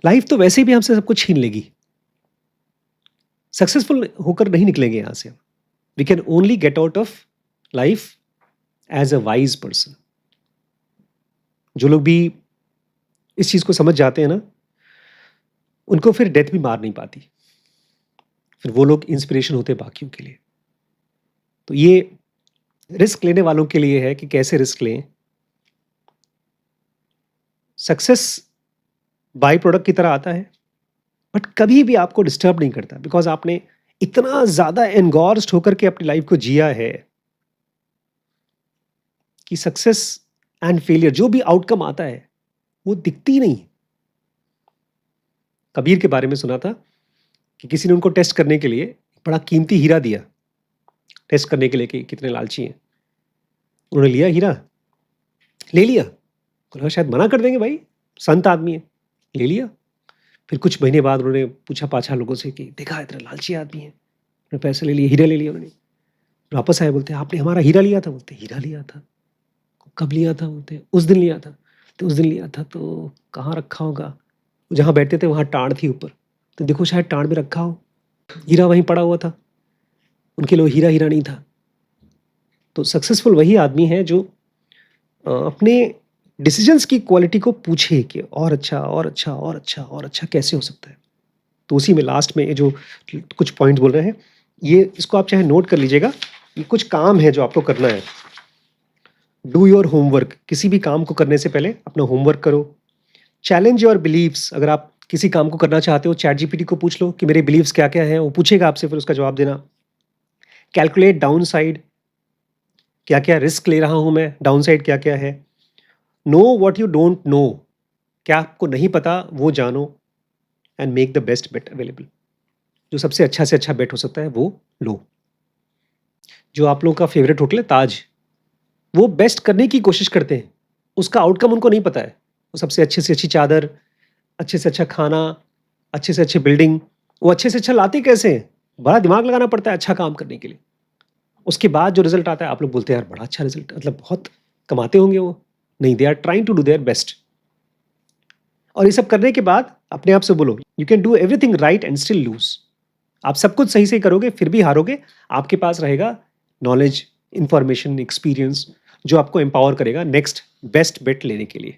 लाइफ तो वैसे भी हमसे सब कुछ छीन लेगी, सक्सेसफुल होकर नहीं निकलेंगे यहां से. We can only get out of life as a wise person. जो लोग भी इस चीज को समझ जाते हैं ना, उनको फिर डेथ भी मार नहीं पाती, फिर वो लोग इंस्पिरेशन होते हैं बाकियों के लिए. तो ये रिस्क लेने वालों के लिए है कि कैसे रिस्क लें. सक्सेस बाई प्रोडक्ट की तरह आता है बट कभी भी आपको डिस्टर्ब नहीं करता, बिकॉज आपने इतना ज्यादा एनगॉर्स्ड होकर के अपनी लाइफ को जिया है कि सक्सेस एंड फेलियर जो भी आउटकम आता है वो दिखती नहीं. कबीर के बारे में सुना था कि किसी ने उनको टेस्ट करने के लिए बड़ा कीमती हीरा दिया, टेस्ट करने के लिए कि कितने लालची हैं. उन्होंने लिया हीरा, ले लिया, उन्होंने शायद मना कर देंगे, भाई संत आदमी है, ले लिया. फिर कुछ महीने बाद उन्होंने पूछा पाछा लोगों से कि देखा इतने लालची आदमी है, उन्होंने पैसे ले लिए, हीरा ले लिया. उन्होंने वापस आए, बोलते आपने हमारा हीरा लिया था? बोलते हीरा लिया था. कब लिया था? बोलते उस दिन लिया था. तो उस दिन लिया था तो कहाँ रखा होगा? जहाँ बैठते थे वहाँ टाँड़ थी ऊपर, तो देखो शायद टाँड़ में रखा हो, हीरा वहीं पड़ा हुआ था. उनके लिए हीरा हीरा नहीं था. तो सक्सेसफुल वही आदमी है जो अपने डिसीजंस की क्वालिटी को पूछे कि और अच्छा और अच्छा और अच्छा और अच्छा कैसे हो सकता है. तो उसी में लास्ट में जो कुछ पॉइंट बोल रहे हैं, ये इसको आप चाहे नोट कर लीजिएगा. ये कुछ काम है जो आपको करना है. Do your homework. किसी भी काम को करने से पहले अपना होमवर्क करो. Challenge your beliefs. अगर आप किसी काम को करना चाहते हो, चैट जीपीटी को पूछ लो कि मेरे बिलीव्स क्या क्या हैं, वो पूछेगा आपसे, फिर उसका जवाब देना. कैलकुलेट डाउन साइड, क्या क्या रिस्क ले रहा हूं मैं, डाउन साइड क्या क्या है. No what you don't no. क्या आपको नहीं पता वो जानो. And make the best bet available. जो सबसे अच्छा से अच्छा बेट हो सकता है वो लो. जो आप लोगों का फेवरेट होटल है ताज, वो बेस्ट करने की कोशिश करते हैं, उसका आउटकम उनको नहीं पता है. वो सबसे अच्छे से अच्छी चादर, अच्छे से अच्छा खाना, अच्छे से अच्छी बिल्डिंग, वो अच्छे से अच्छा लाते कैसे हैं? बड़ा दिमाग लगाना पड़ता है अच्छा काम करने के लिए. उसके बाद जो रिजल्ट आता है आप लोग बोलते हैं यार बड़ा अच्छा रिजल्ट, मतलब बहुत कमाते होंगे वो. नहीं, they are trying to do their best. और ये सब करने के बाद अपने आप से बोलो you can do everything right and still lose. आप सब कुछ सही से करोगे फिर भी हारोगे. आपके पास रहेगा नॉलेज, इंफॉर्मेशन, एक्सपीरियंस जो आपको एम्पावर करेगा नेक्स्ट बेस्ट बेट लेने के लिए।